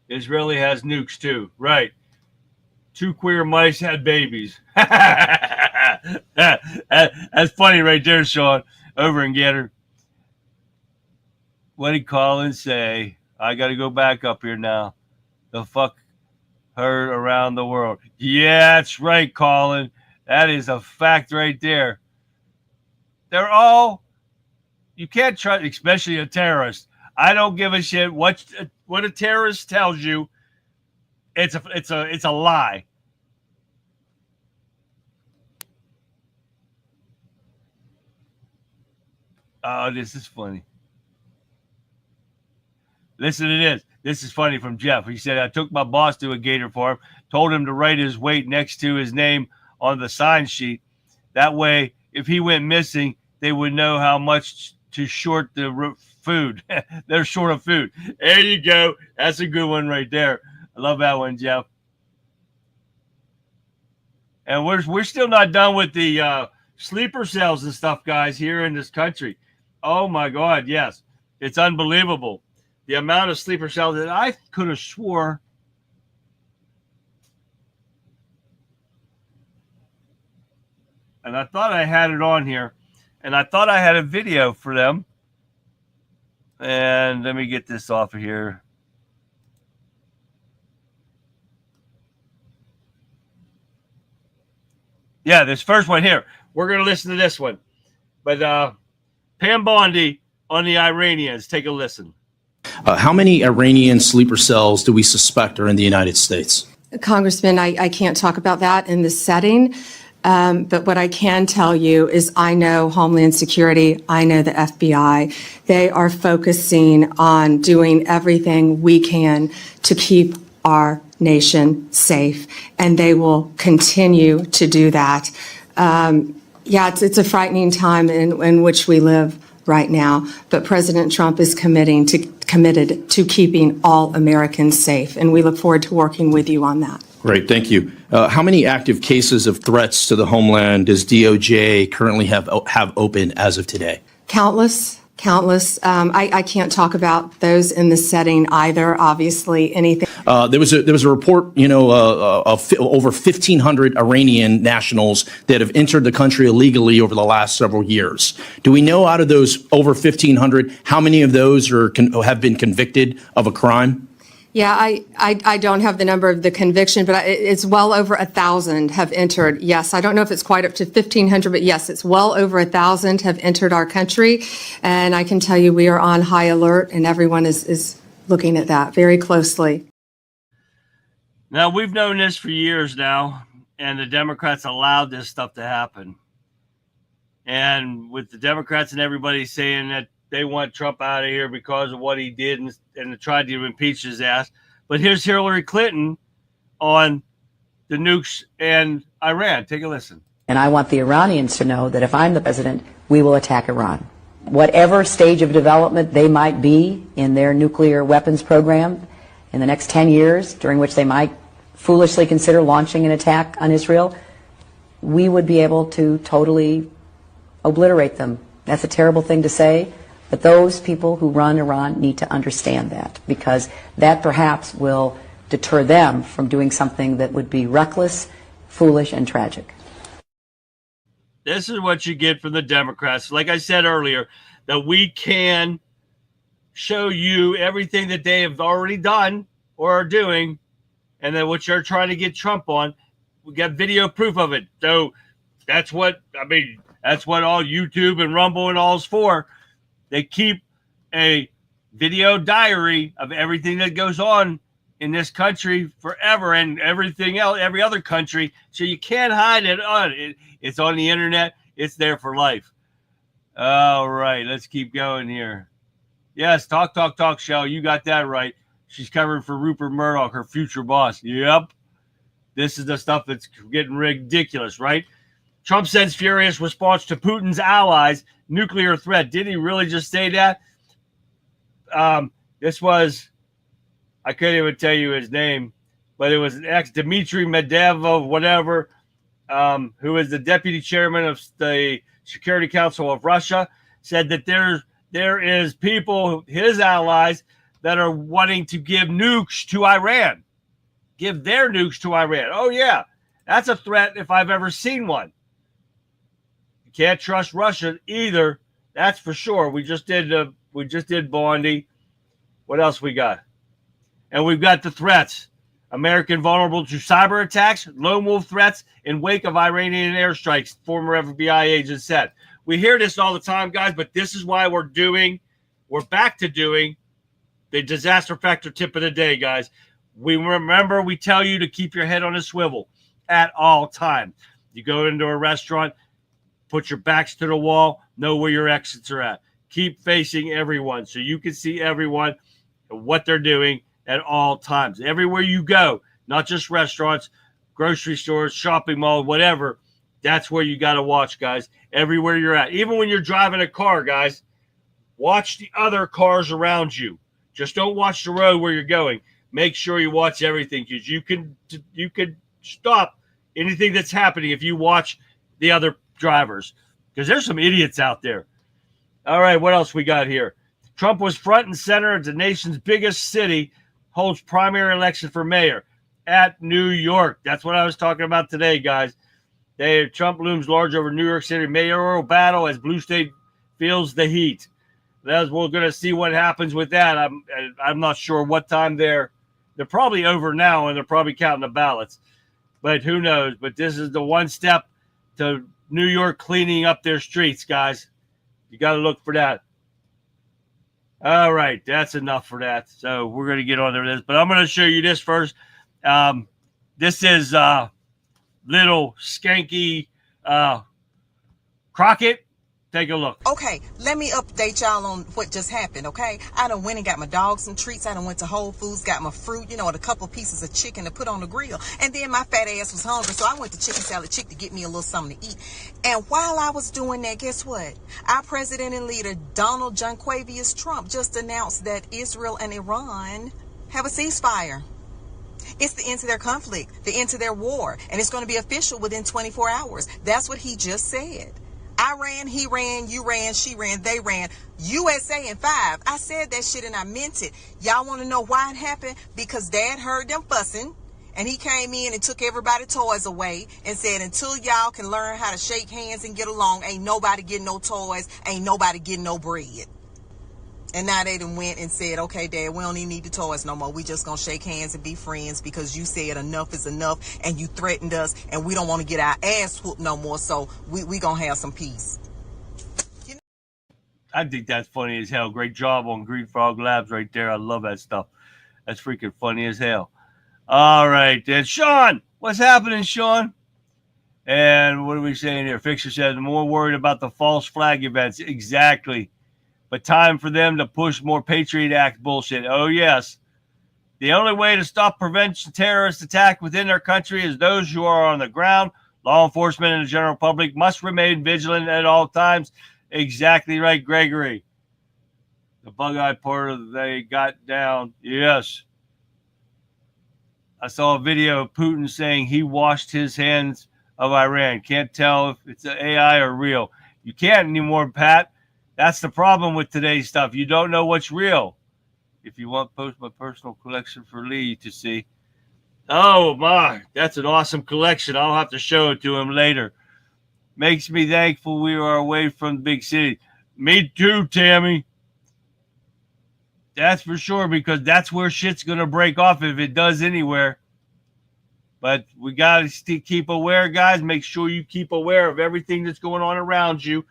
Israeli has nukes, too. Right. 2 queer mice had babies. That's funny right there, Sean. Over and get her. What did Colin say? I got to go back up here now. The fuck heard around the world. Yeah, that's right, Colin. That is a fact right there. They're all, you can't trust, especially a terrorist. I don't give a shit what a terrorist tells you. It's a lie. Oh, this is funny. Listen to this. This is funny from Jeff. He said, I took my boss to a gator farm, told him to write his weight next to his name on the sign sheet. That way, if he went missing, they would know how much to short the food. They're short of food. There you go. That's a good one right there. I love that one, Jeff. And we're still not done with the sleeper cells and stuff, guys, here in this country. Oh, my God, yes. It's unbelievable. The amount of sleeper cells that I could have swore and I thought I had it on here, and I thought I had a video for them. And let me get this off of here. Yeah, this first one here. We're going to listen to this one. But Pam Bondi on the Iranians. Take a listen. How many Iranian sleeper cells do we suspect are in the United States? Congressman, I can't talk about that in this setting. But what I can tell you is I know Homeland Security, I know the FBI. They are focusing on doing everything we can to keep our nation safe, and they will continue to do that. It's a frightening time in which we live right now, but President Trump is committed to keeping all Americans safe, and we look forward to working with you on that. Great, thank you. How many active cases of threats to the homeland does DOJ currently have open as of today? Countless. I can't talk about those in this setting either. Obviously, anything. There was a report, of over 1,500 Iranian nationals that have entered the country illegally over the last several years. Do we know out of those over 1,500 how many of those have been convicted of a crime? Yeah, I don't have the number of the conviction, but it's well over 1,000 have entered. Yes, I don't know if it's quite up to 1,500, but yes, it's well over 1,000 have entered our country. And I can tell you we are on high alert, and everyone is looking at that very closely. Now, we've known this for years now, and the Democrats allowed this stuff to happen. And with the Democrats and everybody saying that they want Trump out of here because of what he did and tried to impeach his ass. But here's Hillary Clinton on the nukes and Iran. Take a listen. And I want the Iranians to know that if I'm the president, we will attack Iran. Whatever stage of development they might be in their nuclear weapons program in the next 10 years, during which they might foolishly consider launching an attack on Israel, we would be able to totally obliterate them. That's a terrible thing to say. But those people who run Iran need to understand that, because that perhaps will deter them from doing something that would be reckless, foolish, and tragic. This is what you get from the Democrats. Like I said earlier, that we can show you everything that they have already done or are doing, and then what you're trying to get Trump on. We got video proof of it. So that's what all YouTube and Rumble and all is for. They keep a video diary of everything that goes on in this country forever and everything else, every other country. So you can't hide it. It's on the internet. It's there for life. All right, let's keep going here. Yes, talk, Shell. You got that right. She's covering for Rupert Murdoch, her future boss. Yep. This is the stuff that's getting ridiculous, right? Trump sends furious response to Putin's allies' nuclear threat. Did he really just say that? This was, I couldn't even tell you his name, but it was an Dmitry Medvedev, whatever, who is the deputy chairman of the Security Council of Russia, said that there is people, his allies, that are wanting to give nukes to Iran. Give their nukes to Iran. Oh, yeah. That's a threat if I've ever seen one. Can't trust Russia either. That's for sure. We just did Bondi. What else we got? And we've got the threats. American vulnerable to cyber attacks, lone wolf threats in wake of Iranian airstrikes, former FBI agent said. We hear this all the time, guys, but this is why we're back to doing the disaster factor tip of the day, guys. We tell you to keep your head on a swivel at all times. You go into a restaurant, put your backs to the wall, know where your exits are at. Keep facing everyone so you can see everyone and what they're doing at all times. Everywhere you go, not just restaurants, grocery stores, shopping mall, whatever, that's where you got to watch, guys. Everywhere you're at. Even when you're driving a car, guys, watch the other cars around you. Just don't watch the road where you're going. Make sure you watch everything, because you can stop anything that's happening if you watch the other drivers, because there's some idiots out there. All right, what else we got here? Trump was front and center at the nation's biggest city, holds primary election for mayor at New York. That's what I was talking about today, guys. Trump looms large over New York City mayoral battle as blue state feels the heat. We're going to see what happens with that. I'm not sure what time they're probably over now, and they're probably counting the ballots. But who knows? But this is the one step to New York cleaning up their streets, guys. You got to look for that. All right, that's enough for that. So we're going to get on to this, but I'm going to show you this first. This is little skanky Crockett. Take a look. Okay, let me update y'all on what just happened, okay? I done went and got my dog some treats. I done went to Whole Foods, got my fruit, and a couple pieces of chicken to put on the grill. And then my fat ass was hungry, so I went to Chicken Salad Chick to get me a little something to eat. And while I was doing that, guess what? Our president and leader, Donald Junquavius Trump, just announced that Israel and Iran have a ceasefire. It's the end to their conflict, the end to their war, and it's going to be official within 24 hours. That's what he just said. I ran, he ran, you ran, she ran, they ran. USA in 5. I said that shit and I meant it. Y'all want to know why it happened? Because Dad heard them fussing and he came in and took everybody's toys away and said, until y'all can learn how to shake hands and get along, ain't nobody getting no toys, ain't nobody getting no bread. And now they done went and said, okay, Dad, we don't even need the toys no more. We just gonna shake hands and be friends because you said enough is enough and you threatened us and we don't want to get our ass whooped no more, so we gonna have some peace. I think that's funny as hell. Great job on Green Frog Labs right there. I love that stuff. That's freaking funny as hell. All right, then. Sean, what's happening, Sean? And what are we saying here? Fixer says, more worried about the false flag events. Exactly. But time for them to push more Patriot Act bullshit. Oh, yes. The only way to stop prevention terrorist attack within their country is those who are on the ground. Law enforcement and the general public must remain vigilant at all times. Exactly right, Gregory. The bug-eyed part of they got down. Yes. I saw a video of Putin saying he washed his hands of Iran. Can't tell if it's AI or real. You can't anymore, Pat. That's the problem with today's stuff. You don't know what's real. If you want, post my personal collection for Lee to see. Oh, my. That's an awesome collection. I'll have to show it to him later. Makes me thankful we are away from the big city. Me too, Tammy. That's for sure, because that's where shit's going to break off if it does anywhere. But we got to keep aware, guys. Make sure you keep aware of everything that's going on around you.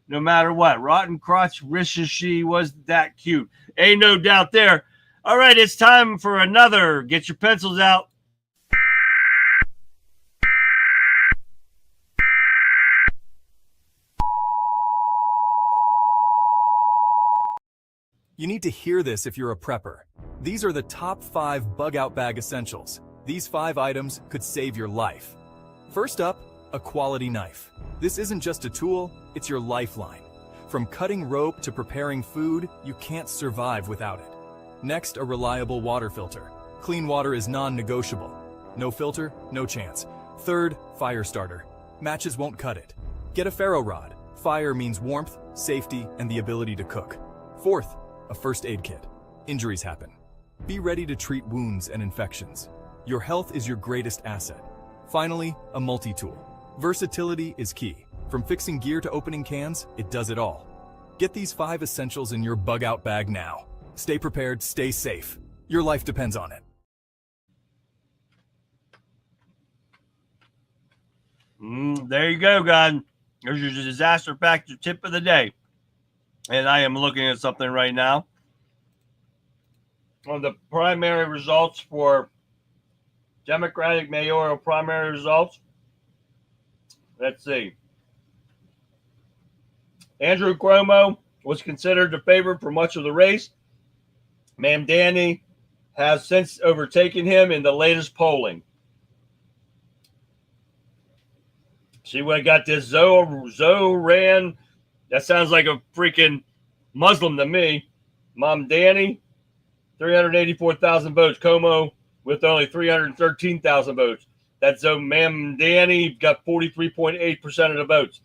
No matter what. Rotten crotch, wishes she was that cute. Ain't no doubt there. All right, it's time for another. Get your pencils out. You need to hear this if you're a prepper. These are the top 5 bug-out bag essentials. These 5 items could save your life. First up, a quality knife. This isn't just a tool, it's your lifeline. From cutting rope to preparing food, you can't survive without it. Next, a reliable water filter. Clean water is non-negotiable. No filter, no chance. Third, fire starter. Matches won't cut it. Get a ferro rod. Fire means warmth, safety, and the ability to cook. Fourth, a first aid kit. Injuries happen. Be ready to treat wounds and infections. Your health is your greatest asset. Finally, a multi-tool. Versatility is key. From fixing gear to opening cans, it does it all. Get these 5 essentials in your bug-out bag now. Stay prepared, stay safe. Your life depends on it. There you go, guys. There's your disaster factor tip of the day. And I am looking at something right now. On the primary results for Democratic mayoral primary results. Let's see. Andrew Cuomo was considered the favorite for much of the race. Mamdani has since overtaken him in the latest polling. See what I got this Zoran. That sounds like a freaking Muslim to me. Mamdani, 384,000 votes. Cuomo with only 313,000 votes. That's Mamdani got 43.8% of the votes.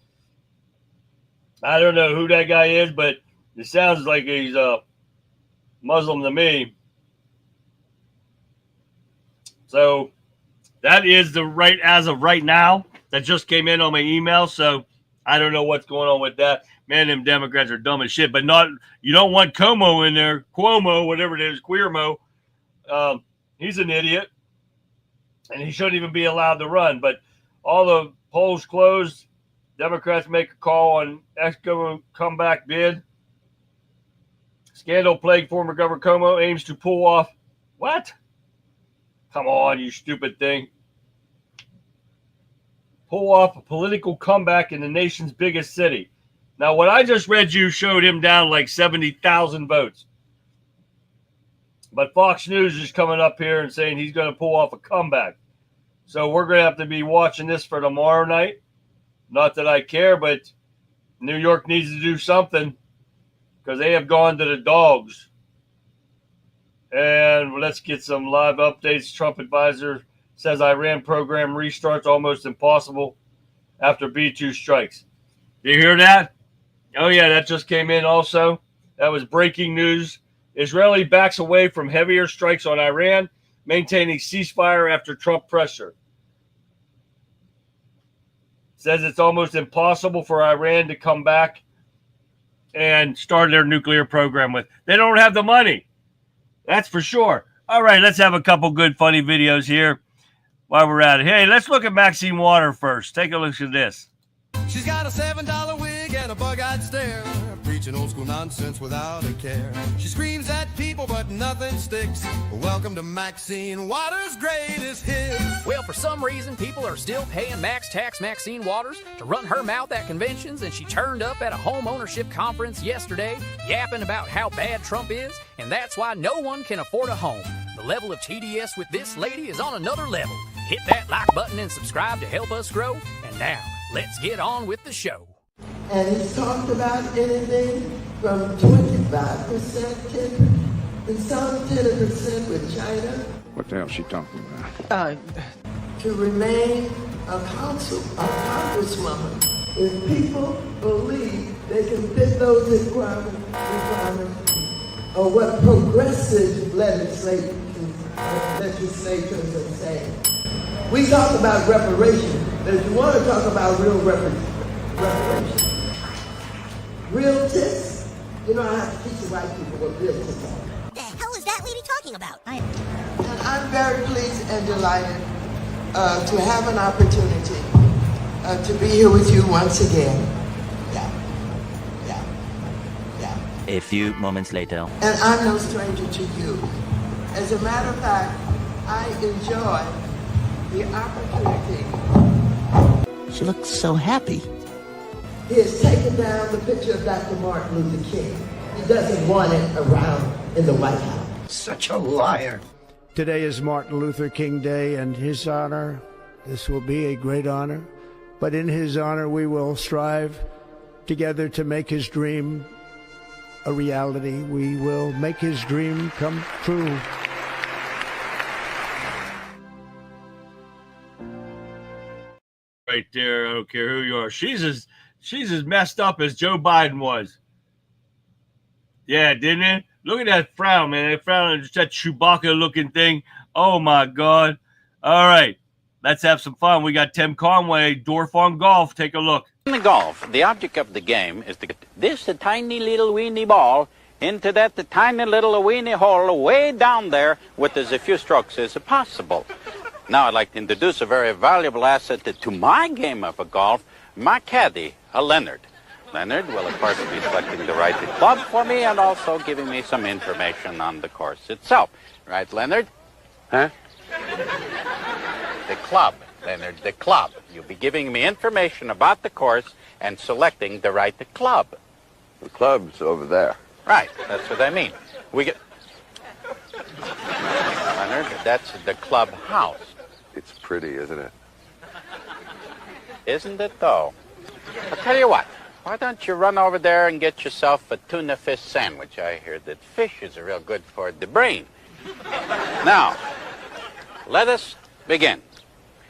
I don't know who that guy is, but it sounds like he's a Muslim to me. So that is the right as of right now. That just came in on my email, so I don't know what's going on with that. Man, them Democrats are dumb as shit, but not. You don't want Cuomo in there. Cuomo, whatever it is, Queermo. He's an idiot, and he shouldn't even be allowed to run. But all the polls closed Democrats make a call on Exco comeback bid. Scandal-plagued former Governor Cuomo aims to pull off what? Come on, you stupid thing. Pull off a political comeback in the nation's biggest city. Now, what I just read you showed him down like 70,000 votes. But Fox News is coming up here and saying he's going to pull off a comeback. So we're going to have to be watching this for tomorrow night. Not that I care, but New York needs to do something because they have gone to the dogs. And let's get some live updates. Trump advisor says Iran program restarts almost impossible after B-2 strikes. Did you hear that? Oh, yeah, that just came in also. That was breaking news. Israeli backs away from heavier strikes on Iran, maintaining ceasefire after Trump pressure. Says it's almost impossible for Iran to come back and start their nuclear program with. They don't have the money. That's for sure. All right, let's have a couple good, funny videos here while we're at it. Hey, let's look at Maxine Water first. Take a look at this. She's got a $7 wig and a bug-eyed stare, preaching old school nonsense without a care. She screams at people, but nothing sticks. Welcome to Maxine Waters' greatest hits. Well, for some reason, people are still paying max tax Maxine Waters to run her mouth at conventions, and she turned up at a home ownership conference yesterday, yapping about how bad Trump is, and that's why no one can afford a home. The level of TDS with this lady is on another level. Hit that like button and subscribe to help us grow. And now, let's get on with the show. And he's talked about anything from 25% tip and some 10% with China. What the hell is she talking about? To remain a congresswoman. If people believe they can fit those requirements or what progressive legislators are saying. We talk about reparations, but if you want to talk about real reparations, real tits, you know I have to teach the white people what real tits are. The hell is that lady talking about? And I'm very pleased and delighted to have an opportunity to be here with you once again. A few moments later. And I'm no stranger to you. As a matter of fact, I enjoy the opportunity. She looks so happy. He has taken down the picture of Dr. Martin Luther King. He doesn't want it around in the White House. Such a liar. Today is Martin Luther King Day, and his honor, this will be a great honor, but in his honor we will strive together to make his dream a reality. We will make his dream come true. Right there, I don't care who you are. She's as messed up as Joe Biden was. Yeah, didn't it? Look at that frown, man. That frown is that Chewbacca-looking thing. Oh my God! All right, let's have some fun. We got Tim Conway, Dorf on Golf. Take a look. In the golf, the object of the game is to get this a tiny little weeny ball into that the tiny little weeny hole way down there with as few strokes as possible. Now I'd like to introduce a very valuable asset to my game of golf, my caddy, Leonard. Leonard will, of course, be selecting the right club for me and also giving me some information on the course itself. Right, Leonard? Huh? The club, Leonard, the club. You'll be giving me information about the course and selecting the right club. The club's over there. Right, that's what I mean. We get... Leonard, that's the clubhouse. It's pretty, isn't it? Isn't it, though? I'll tell you what. Why don't you run over there and get yourself a tuna fish sandwich? I hear that fish is real good for the brain. Now, let us begin.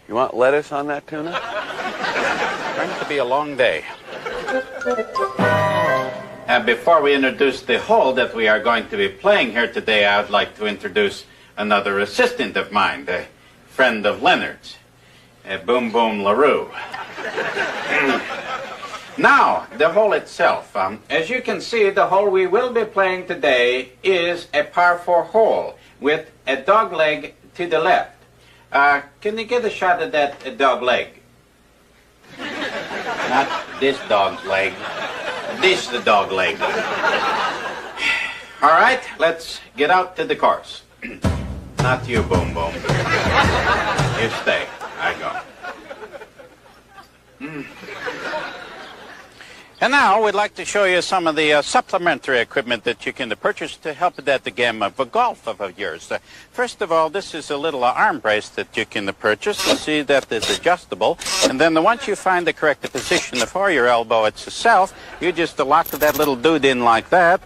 You want lettuce on that tuna? It's going to be a long day. And before we introduce the hole that we are going to be playing here today, I would like to introduce another assistant of mine, a friend of Leonard's, Boom Boom LaRue. Now, the hole itself. As you can see, the hole we will be playing today is a par 4 hole with a dog leg to the left. Can you get a shot at that dog leg? Not this dog's leg. This the dog leg. All right, let's get out to the course. Not you, Boom Boom. You stay. I go. And now we'd like to show you some of the supplementary equipment that you can purchase to help at the game of golf of yours. First of all, this is a little arm brace that you can purchase. You see that it's adjustable. And then once you find the correct position for your elbow itself, you just lock that little dude in like that.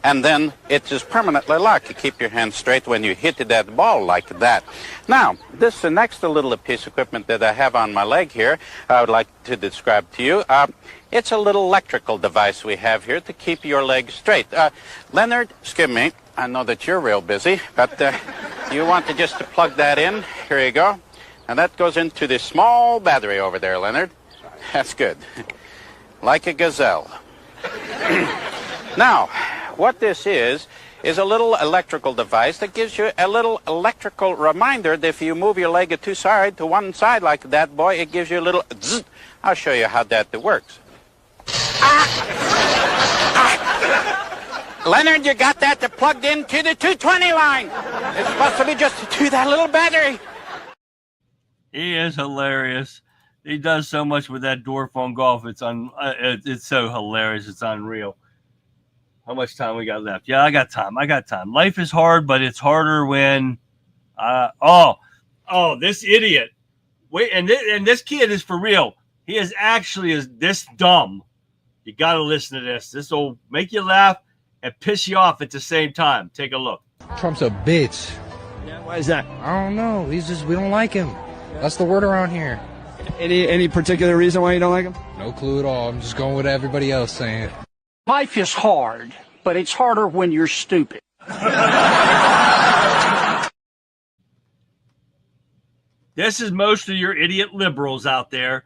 And then it's just permanently locked. You keep your hand straight when you hit that ball like that. Now, this next little piece of equipment that I have on my leg here, I would like to describe to you. It's a little electrical device we have here to keep your leg straight. Leonard, excuse me, I know that you're real busy, but you want to just plug that in. Here you go. And that goes into this small battery over there, Leonard. That's good. Like a gazelle. Now, what this is a little electrical device that gives you a little electrical reminder that if you move your leg to one side like that, boy, it gives you a little zzz. I'll show you how that works. Leonard, you got that plugged into the 220 line. It's supposed to be just to that little battery. He is hilarious. He does so much with that dwarf on golf. It's so hilarious. It's unreal. How much time we got left? Yeah, I got time. Life is hard, but it's harder when this idiot. Wait, and this kid is for real. He is actually this dumb. You got to listen to this. This will make you laugh and piss you off at the same time. Take a look. Trump's a bitch. Yeah, why is that? I don't know. We don't like him. That's the word around here. Any particular reason why you don't like him? No clue at all. I'm just going with everybody else saying. Life is hard, but it's harder when you're stupid. This is most of your idiot liberals out there.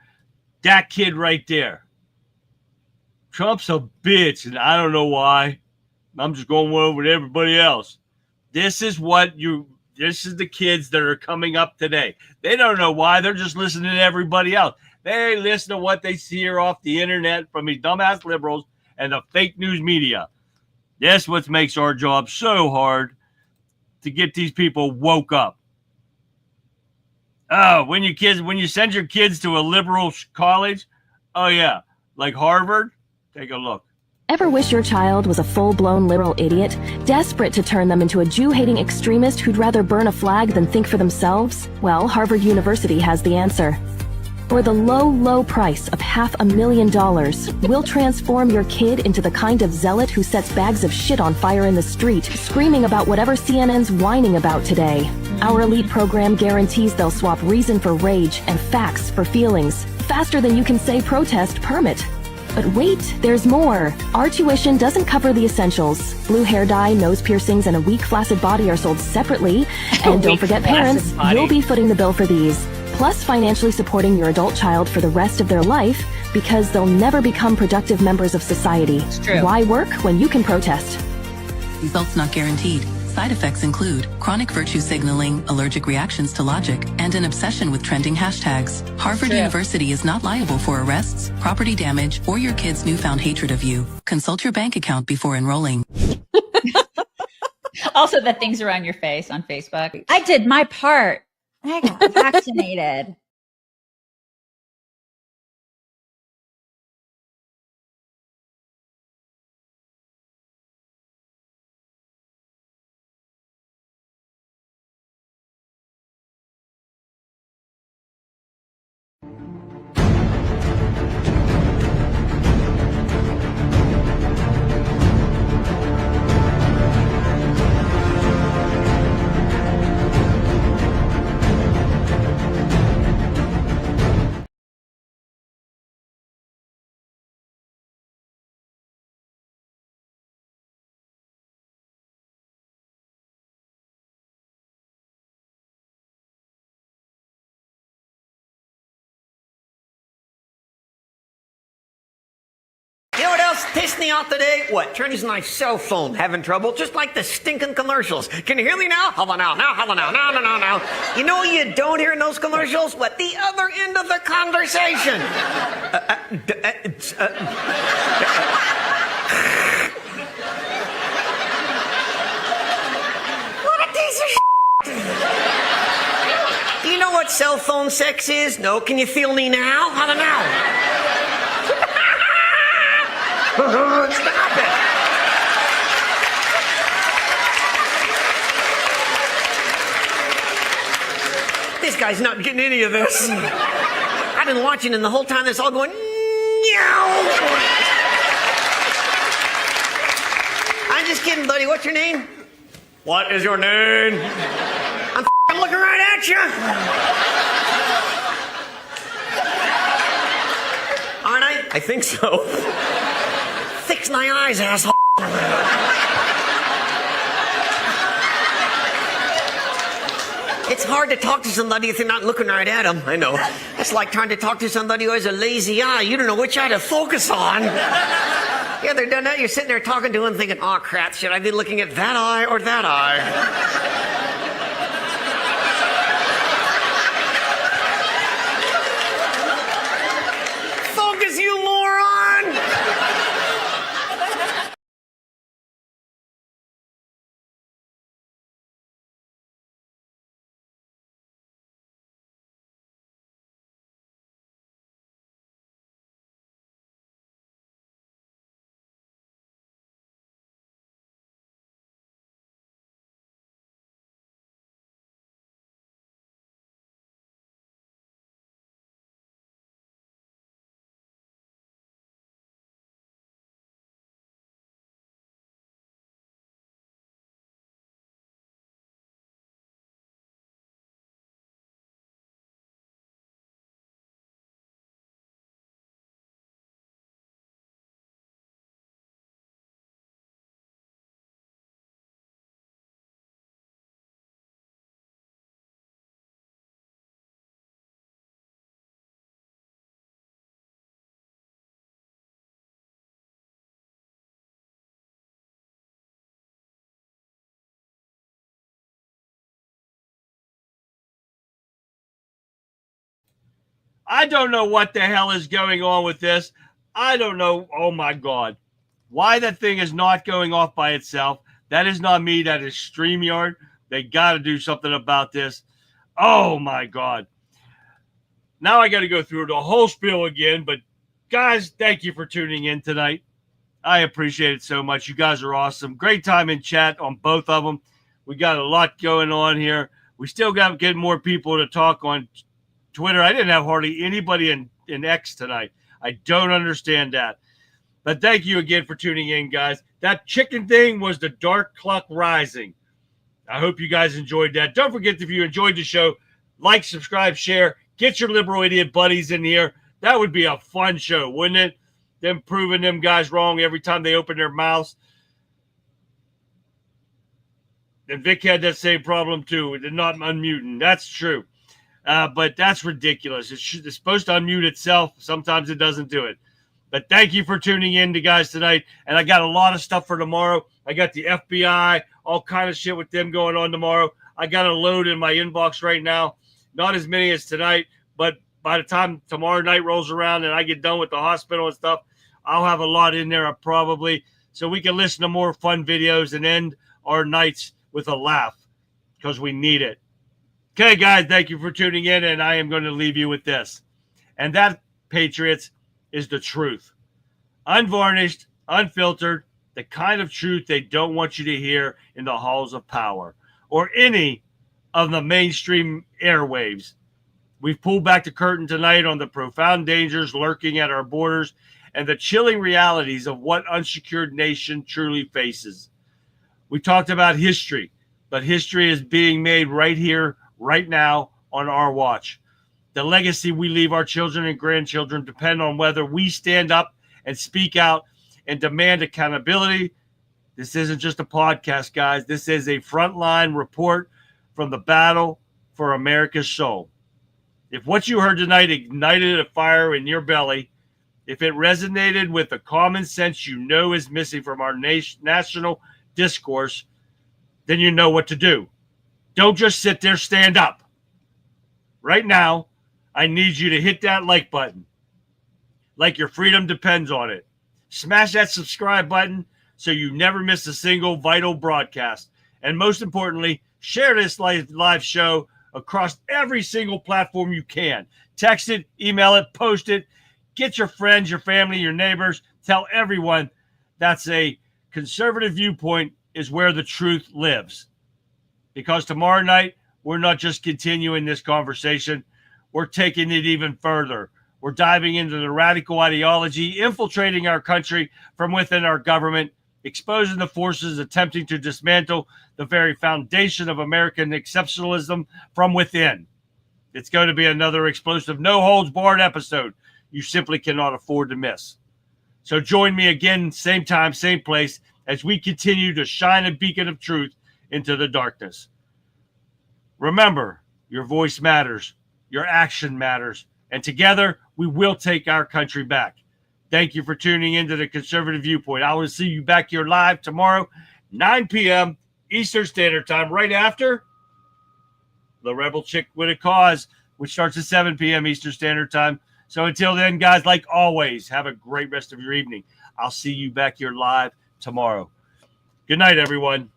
That kid right there. Trump's a bitch, and I don't know why. I'm just going over with everybody else. This is the kids that are coming up today. They don't know why. They're just listening to everybody else. They listen to what they hear off the internet from these dumbass liberals and the fake news media. That's what makes our job so hard to get these people woke up. Oh, when you send your kids to a liberal college, oh yeah, like Harvard, take a look. Ever wish your child was a full-blown liberal idiot, desperate to turn them into a Jew-hating extremist who'd rather burn a flag than think for themselves? Well, Harvard University has the answer. For the low, low price of $500,000, we'll transform your kid into the kind of zealot who sets bags of shit on fire in the street, screaming about whatever CNN's whining about today. Our elite program guarantees they'll swap reason for rage and facts for feelings, faster than you can say protest permit. But wait, there's more. Our tuition doesn't cover the essentials. Blue hair dye, nose piercings, and a weak, flaccid body are sold separately. And don't forget parents, you'll be footing the bill for these. Plus financially supporting your adult child for the rest of their life because they'll never become productive members of society. Why work when you can protest? Results not guaranteed. Side effects include chronic virtue signaling, allergic reactions to logic, and an obsession with trending hashtags. Harvard University is not liable for arrests, property damage, or your kid's newfound hatred of you. Consult your bank account before enrolling. Also, the things around your face on Facebook. I did my part. I got vaccinated. Pissed me off today? What? Turn using my cell phone. Having trouble? Just like the stinking commercials. Can you hear me now? Hold on now. Hold on now. You know what you don't hear in those commercials? What? The other end of the conversation. What a piece of shit. Do you know what cell phone sex is? No. Can you feel me now? How do now? Stop it. This guy's not getting any of this. I've been watching, and the whole time it's all going, meow. I'm just kidding, buddy. What's your name? What is your name? I'm looking right at you. Aren't I? I think so. Fix my eyes, asshole. It's hard to talk to somebody if you're not looking right at them. I know. It's like trying to talk to somebody who has a lazy eye. You don't know which eye to focus on. Yeah, they're done that. You're sitting there talking to them thinking, oh, crap, should I be looking at that eye or that eye? Focus, you moron! I don't know what the hell is going on with this. I don't know. Oh, my God. Why that thing is not going off by itself. That is not me. That is StreamYard. They got to do something about this. Oh, my God. Now I got to go through the whole spiel again. But, guys, thank you for tuning in tonight. I appreciate it so much. You guys are awesome. Great time in chat on both of them. We got a lot going on here. We still got to get more people to talk on Twitter. I didn't have hardly anybody in X tonight. I don't understand that. But thank you again for tuning in, guys. That chicken thing was the Dark Cluck Rising. I hope you guys enjoyed that. Don't forget, if you enjoyed the show, like, subscribe, share. Get your liberal idiot buddies in here. That would be a fun show, wouldn't it? Them proving them guys wrong every time they open their mouths. And Vic had that same problem, too. They're not unmuting. That's true. But that's ridiculous. It's supposed to unmute itself. Sometimes it doesn't do it. But thank you for tuning in to guys tonight. And I got a lot of stuff for tomorrow. I got the FBI, all kind of shit with them going on tomorrow. I got a load in my inbox right now. Not as many as tonight, but by the time tomorrow night rolls around and I get done with the hospital and stuff, I'll have a lot in there probably, so we can listen to more fun videos and end our nights with a laugh, because we need it. Okay, guys, thank you for tuning in, and I am going to leave you with this. And that, Patriots, is the truth. Unvarnished, unfiltered, the kind of truth they don't want you to hear in the halls of power or any of the mainstream airwaves. We've pulled back the curtain tonight on the profound dangers lurking at our borders and the chilling realities of what unsecured nation truly faces. We talked about history, but history is being made right here, right now, on our watch. The legacy we leave our children and grandchildren depend on whether we stand up and speak out and demand accountability. This isn't just a podcast, guys. This is a frontline report from the battle for America's soul. If what you heard tonight ignited a fire in your belly, If it resonated with the common sense you know is missing from our national discourse, then you know what to do. Don't just sit there, stand up. Right now, I need you to hit that like button. Like your freedom depends on it. Smash that subscribe button so you never miss a single vital broadcast. And most importantly, share this live show across every single platform you can. Text it, email it, post it. Get your friends, your family, your neighbors. Tell everyone that's a conservative viewpoint is where the truth lives. Because tomorrow night, we're not just continuing this conversation. We're taking it even further. We're diving into the radical ideology, infiltrating our country from within our government, exposing the forces attempting to dismantle the very foundation of American exceptionalism from within. It's going to be another explosive, no-holds-barred episode you simply cannot afford to miss. So join me again, same time, same place, as we continue to shine a beacon of truth into the darkness. Remember, your voice matters, your action matters, and together we will take our country back. Thank you for tuning into the Conservative Viewpoint. I will see you back here live tomorrow, 9 p.m. Eastern Standard Time, right after The Rebel Chick with a Cause, which starts at 7 p.m. Eastern Standard Time. So until then, guys, like always, have a great rest of your evening. I'll see you back here live tomorrow. Good night, everyone.